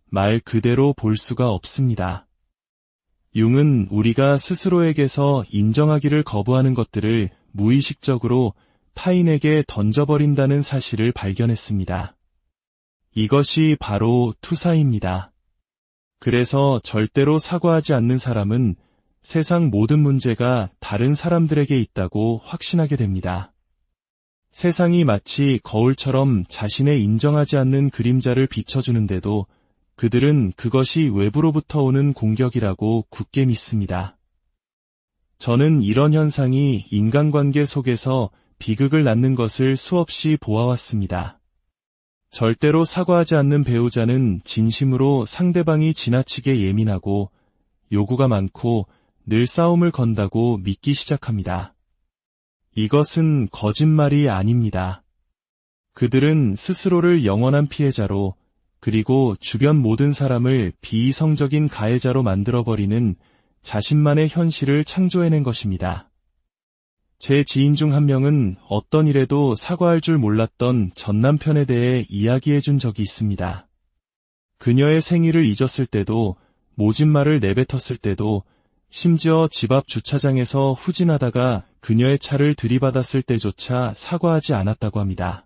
말 그대로 볼 수가 없습니다. 융은 우리가 스스로에게서 인정하기를 거부하는 것들을 무의식적으로 타인에게 던져버린다는 사실을 발견했습니다. 이것이 바로 투사입니다. 그래서 절대로 사과하지 않는 사람은 세상 모든 문제가 다른 사람들에게 있다고 확신하게 됩니다. 세상이 마치 거울처럼 자신의 인정하지 않는 그림자를 비춰주는데도 그들은 그것이 외부로부터 오는 공격이라고 굳게 믿습니다. 저는 이런 현상이 인간관계 속에서 비극을 낳는 것을 수없이 보아왔습니다. 절대로 사과하지 않는 배우자는 진심으로 상대방이 지나치게 예민하고 요구가 많고 늘 싸움을 건다고 믿기 시작합니다. 이것은 거짓말이 아닙니다. 그들은 스스로를 영원한 피해자로 그리고 주변 모든 사람을 비이성적인 가해자로 만들어버리는 자신만의 현실을 창조해낸 것입니다. 제 지인 중 한 명은 어떤 일에도 사과할 줄 몰랐던 전남편에 대해 이야기해준 적이 있습니다. 그녀의 생일을 잊었을 때도, 모진 말을 내뱉었을 때도, 심지어 집 앞 주차장에서 후진하다가 그녀의 차를 들이받았을 때조차 사과하지 않았다고 합니다.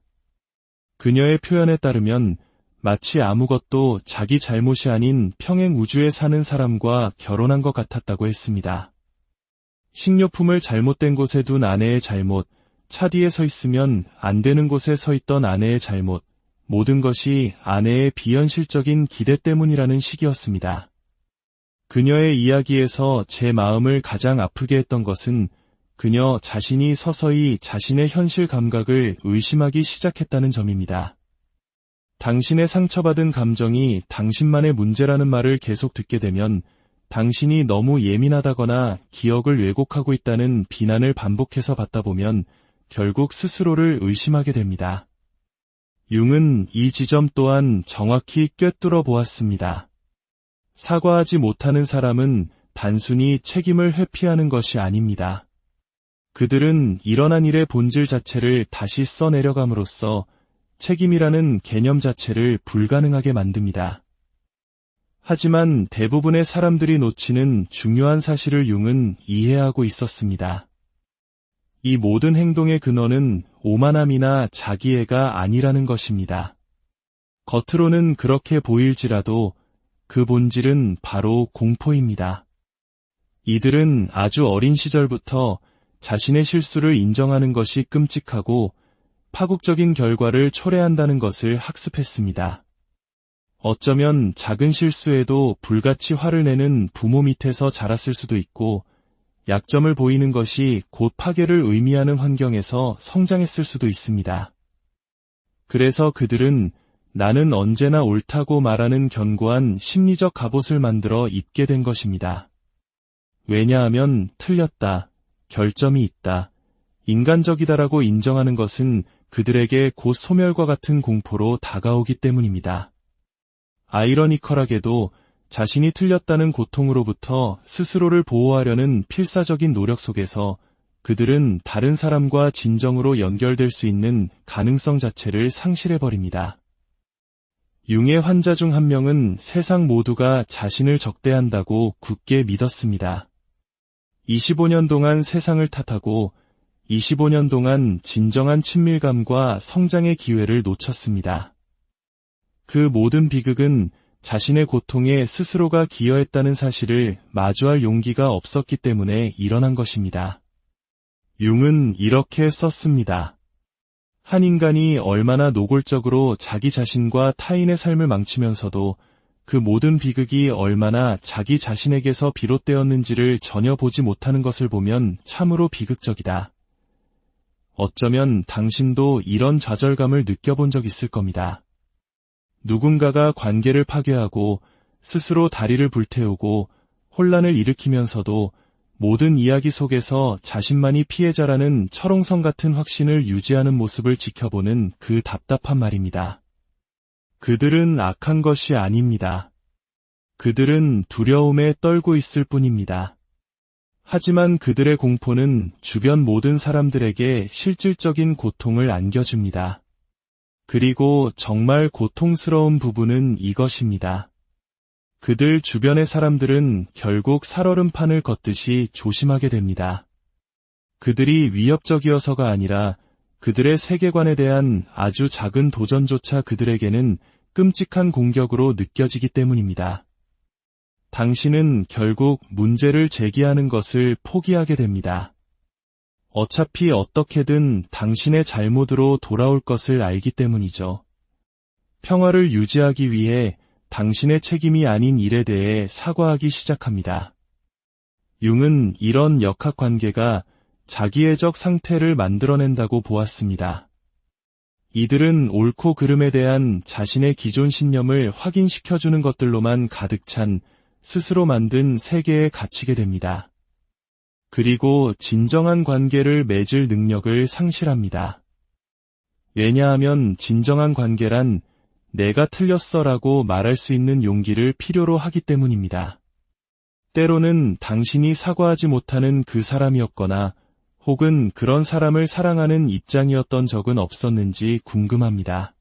그녀의 표현에 따르면 마치 아무것도 자기 잘못이 아닌 평행 우주에 사는 사람과 결혼한 것 같았다고 했습니다. 식료품을 잘못된 곳에 둔 아내의 잘못, 차 뒤에 서 있으면 안 되는 곳에 서 있던 아내의 잘못, 모든 것이 아내의 비현실적인 기대 때문이라는 식이었습니다. 그녀의 이야기에서 제 마음을 가장 아프게 했던 것은 그녀 자신이 서서히 자신의 현실 감각을 의심하기 시작했다는 점입니다. 당신의 상처받은 감정이 당신만의 문제라는 말을 계속 듣게 되면 당신이 너무 예민하다거나 기억을 왜곡하고 있다는 비난을 반복해서 받다 보면 결국 스스로를 의심하게 됩니다. 융은 이 지점 또한 정확히 꿰뚫어 보았습니다. 사과하지 못하는 사람은 단순히 책임을 회피하는 것이 아닙니다. 그들은 일어난 일의 본질 자체를 다시 써내려감으로써 책임이라는 개념 자체를 불가능하게 만듭니다. 하지만 대부분의 사람들이 놓치는 중요한 사실을 융은 이해하고 있었습니다. 이 모든 행동의 근원은 오만함이나 자기애가 아니라는 것입니다. 겉으로는 그렇게 보일지라도 그 본질은 바로 공포입니다. 이들은 아주 어린 시절부터 자신의 실수를 인정하는 것이 끔찍하고 파국적인 결과를 초래한다는 것을 학습했습니다. 어쩌면 작은 실수에도 불같이 화를 내는 부모 밑에서 자랐을 수도 있고, 약점을 보이는 것이 곧 파괴를 의미하는 환경에서 성장했을 수도 있습니다. 그래서 그들은 나는 언제나 옳다고 말하는 견고한 심리적 갑옷을 만들어 입게 된 것입니다. 왜냐하면 틀렸다, 결점이 있다, 인간적이다라고 인정하는 것은 그들에게 곧 소멸과 같은 공포로 다가오기 때문입니다. 아이러니컬하게도 자신이 틀렸다는 고통으로부터 스스로를 보호하려는 필사적인 노력 속에서 그들은 다른 사람과 진정으로 연결될 수 있는 가능성 자체를 상실해버립니다. 융의 환자 중 한 명은 세상 모두가 자신을 적대한다고 굳게 믿었습니다. 25년 동안 세상을 탓하고 25년 동안 진정한 친밀감과 성장의 기회를 놓쳤습니다. 그 모든 비극은 자신의 고통에 스스로가 기여했다는 사실을 마주할 용기가 없었기 때문에 일어난 것입니다. 융은 이렇게 썼습니다. 한 인간이 얼마나 노골적으로 자기 자신과 타인의 삶을 망치면서도 그 모든 비극이 얼마나 자기 자신에게서 비롯되었는지를 전혀 보지 못하는 것을 보면 참으로 비극적이다. 어쩌면 당신도 이런 좌절감을 느껴본 적 있을 겁니다. 누군가가 관계를 파괴하고 스스로 다리를 불태우고 혼란을 일으키면서도 모든 이야기 속에서 자신만이 피해자라는 철옹성 같은 확신을 유지하는 모습을 지켜보는 그 답답한 말입니다. 그들은 악한 것이 아닙니다. 그들은 두려움에 떨고 있을 뿐입니다. 하지만 그들의 공포는 주변 모든 사람들에게 실질적인 고통을 안겨줍니다. 그리고 정말 고통스러운 부분은 이것입니다. 그들 주변의 사람들은 결국 살얼음판을 걷듯이 조심하게 됩니다. 그들이 위협적이어서가 아니라 그들의 세계관에 대한 아주 작은 도전조차 그들에게는 끔찍한 공격으로 느껴지기 때문입니다. 당신은 결국 문제를 제기하는 것을 포기하게 됩니다. 어차피 어떻게든 당신의 잘못으로 돌아올 것을 알기 때문이죠. 평화를 유지하기 위해 당신의 책임이 아닌 일에 대해 사과하기 시작합니다. 융은 이런 역학관계가 자기애적 상태를 만들어낸다고 보았습니다. 이들은 옳고 그름에 대한 자신의 기존 신념을 확인시켜주는 것들로만 가득 찬 스스로 만든 세계에 갇히게 됩니다. 그리고 진정한 관계를 맺을 능력을 상실합니다. 왜냐하면 진정한 관계란 내가 틀렸어라고 말할 수 있는 용기를 필요로 하기 때문입니다. 때로는 당신이 사과하지 못하는 그 사람이었거나 혹은 그런 사람을 사랑하는 입장이었던 적은 없었는지 궁금합니다.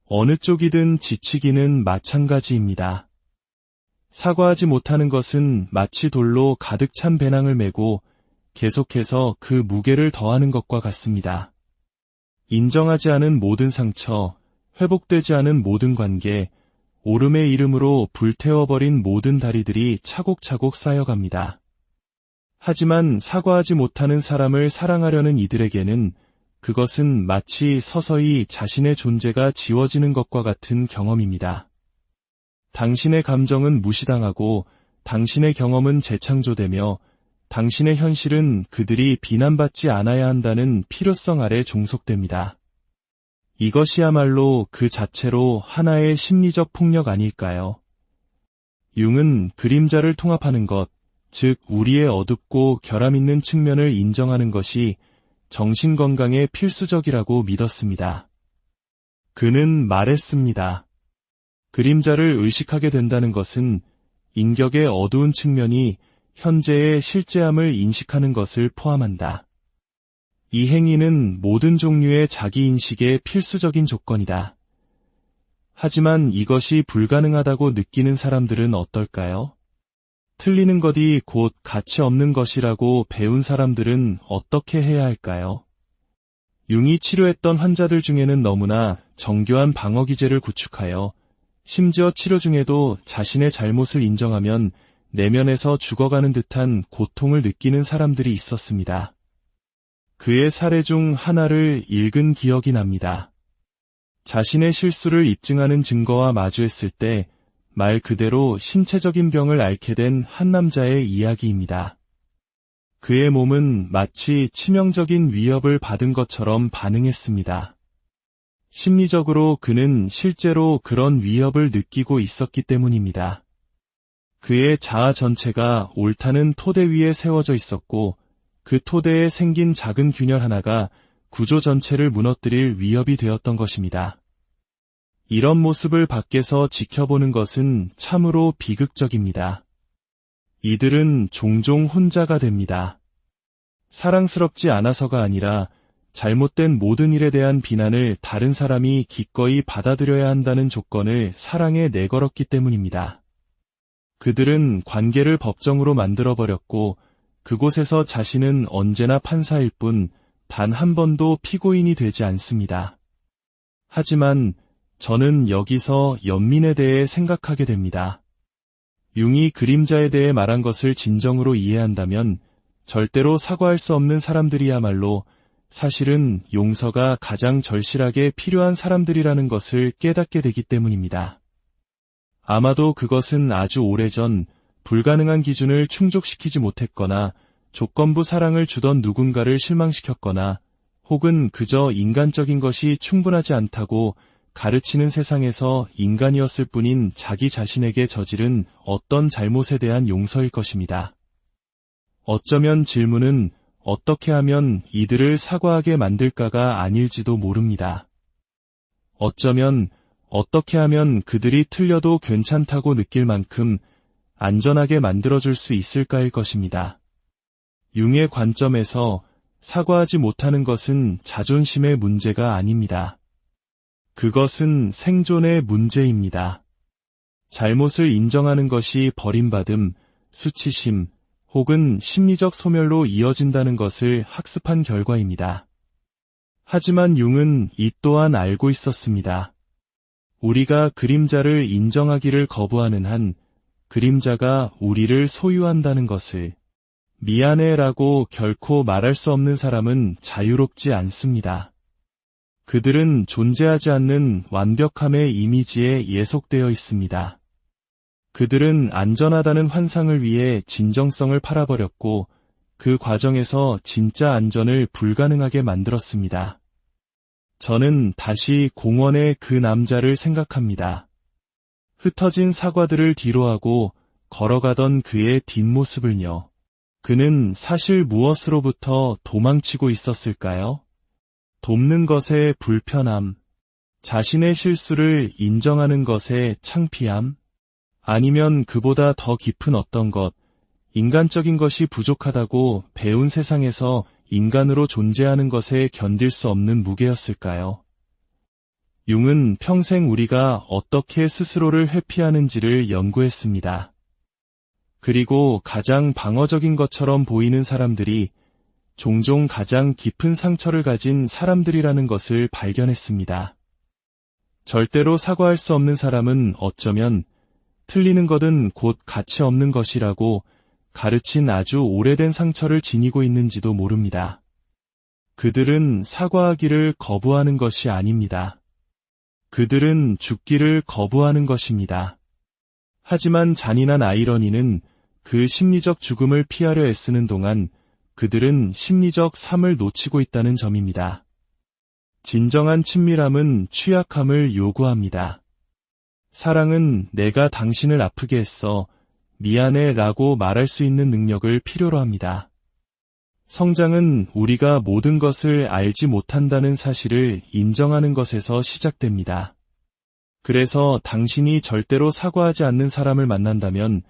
어느 쪽이든 지치기는 마찬가지입니다. 사과하지 못하는 것은 마치 돌로 가득 찬 배낭을 메고 계속해서 그 무게를 더하는 것과 같습니다. 인정하지 않은 모든 상처, 회복되지 않은 모든 관계, 오름의 이름으로 불태워버린 모든 다리들이 차곡차곡 쌓여갑니다. 하지만 사과하지 못하는 사람을 사랑하려는 이들에게는 그것은 마치 서서히 자신의 존재가 지워지는 것과 같은 경험입니다. 당신의 감정은 무시당하고 당신의 경험은 재창조되며 당신의 현실은 그들이 비난받지 않아야 한다는 필요성 아래 종속됩니다. 이것이야말로 그 자체로 하나의 심리적 폭력 아닐까요? 융은 그림자를 통합하는 것, 즉 우리의 어둡고 결함 있는 측면을 인정하는 것이 정신건강에 필수적이라고 믿었습니다. 그는 말했습니다. 그림자를 의식하게 된다는 것은 인격의 어두운 측면이 현재의 실제함을 인식하는 것을 포함한다. 이 행위는 모든 종류의 자기인식의 필수적인 조건이다. 하지만 이것이 불가능하다고 느끼는 사람들은 어떨까요? 틀리는 것이 곧 가치 없는 것이라고 배운 사람들은 어떻게 해야 할까요? 융이 치료했던 환자들 중에는 너무나 정교한 방어 기제를 구축하여 심지어 치료 중에도 자신의 잘못을 인정하면 내면에서 죽어가는 듯한 고통을 느끼는 사람들이 있었습니다. 그의 사례 중 하나를 읽은 기억이 납니다. 자신의 실수를 입증하는 증거와 마주했을 때 말 그대로 신체적인 병을 앓게 된 한 남자의 이야기입니다. 그의 몸은 마치 치명적인 위협을 받은 것처럼 반응했습니다. 심리적으로 그는 실제로 그런 위협을 느끼고 있었기 때문입니다. 그의 자아 전체가 옳다는 토대 위에 세워져 있었고 그 토대에 생긴 작은 균열 하나가 구조 전체를 무너뜨릴 위협이 되었던 것입니다. 이런 모습을 밖에서 지켜보는 것은 참으로 비극적입니다. 이들은 종종 혼자가 됩니다. 사랑스럽지 않아서가 아니라 잘못된 모든 일에 대한 비난을 다른 사람이 기꺼이 받아들여야 한다는 조건을 사랑에 내걸었기 때문입니다. 그들은 관계를 법정으로 만들어버렸고 그곳에서 자신은 언제나 판사일 뿐 단 한 번도 피고인이 되지 않습니다. 하지만 저는 여기서 연민에 대해 생각하게 됩니다. 융이 그림자에 대해 말한 것을 진정으로 이해한다면 절대로 사과할 수 없는 사람들이야말로 사실은 용서가 가장 절실하게 필요한 사람들이라는 것을 깨닫게 되기 때문입니다. 아마도 그것은 아주 오래전 불가능한 기준을 충족시키지 못했거나 조건부 사랑을 주던 누군가를 실망시켰거나 혹은 그저 인간적인 것이 충분하지 않다고 가르치는 세상에서 인간이었을 뿐인 자기 자신에게 저지른 어떤 잘못에 대한 용서일 것입니다. 어쩌면 질문은 어떻게 하면 이들을 사과하게 만들까가 아닐지도 모릅니다. 어쩌면 어떻게 하면 그들이 틀려도 괜찮다고 느낄 만큼 안전하게 만들어줄 수 있을까일 것입니다. 융의 관점에서 사과하지 못하는 것은 자존심의 문제가 아닙니다. 그것은 생존의 문제입니다. 잘못을 인정하는 것이 버림받음, 수치심, 혹은 심리적 소멸로 이어진다는 것을 학습한 결과입니다. 하지만 융은 이 또한 알고 있었습니다. 우리가 그림자를 인정하기를 거부하는 한 그림자가 우리를 소유한다는 것을 미안해라고 결코 말할 수 없는 사람은 자유롭지 않습니다. 그들은 존재하지 않는 완벽함의 이미지에 예속되어 있습니다. 그들은 안전하다는 환상을 위해 진정성을 팔아버렸고 그 과정에서 진짜 안전을 불가능하게 만들었습니다. 저는 다시 공원의 그 남자를 생각합니다. 흩어진 사과들을 뒤로하고 걸어가던 그의 뒷모습을요. 그는 사실 무엇으로부터 도망치고 있었을까요? 돕는 것의 불편함, 자신의 실수를 인정하는 것의 창피함, 아니면 그보다 더 깊은 어떤 것, 인간적인 것이 부족하다고 배운 세상에서 인간으로 존재하는 것에 견딜 수 없는 무게였을까요? 융은 평생 우리가 어떻게 스스로를 회피하는지를 연구했습니다. 그리고 가장 방어적인 것처럼 보이는 사람들이 종종 가장 깊은 상처를 가진 사람들이라는 것을 발견했습니다. 절대로 사과할 수 없는 사람은 어쩌면 틀리는 것은 곧 가치 없는 것이라고 가르친 아주 오래된 상처를 지니고 있는지도 모릅니다. 그들은 사과하기를 거부하는 것이 아닙니다. 그들은 죽기를 거부하는 것입니다. 하지만 잔인한 아이러니는 그 심리적 죽음을 피하려 애쓰는 동안 그들은 심리적 삶을 놓치고 있다는 점입니다. 진정한 친밀함은 취약함을 요구합니다. 사랑은 내가 당신을 아프게 했어, 미안해 라고 말할 수 있는 능력을 필요로 합니다. 성장은 우리가 모든 것을 알지 못한다는 사실을 인정하는 것에서 시작됩니다. 그래서 당신이 절대로 사과하지 않는 사람을 만난다면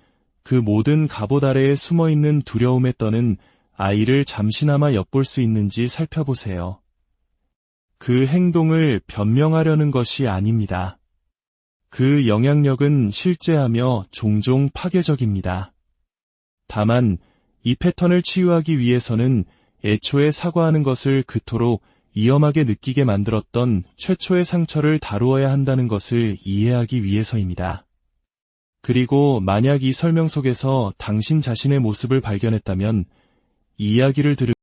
그 모든 갑옷 아래에 숨어있는 두려움에 떠는 아이를 잠시나마 엿볼 수 있는지 살펴보세요. 그 행동을 변명하려는 것이 아닙니다. 그 영향력은 실제하며 종종 파괴적입니다. 다만 이 패턴을 치유하기 위해서는 애초에 사과하는 것을 그토록 위험하게 느끼게 만들었던 최초의 상처를 다루어야 한다는 것을 이해하기 위해서입니다. 그리고 만약 이 설명 속에서 당신 자신의 모습을 발견했다면 이 이야기를 들으면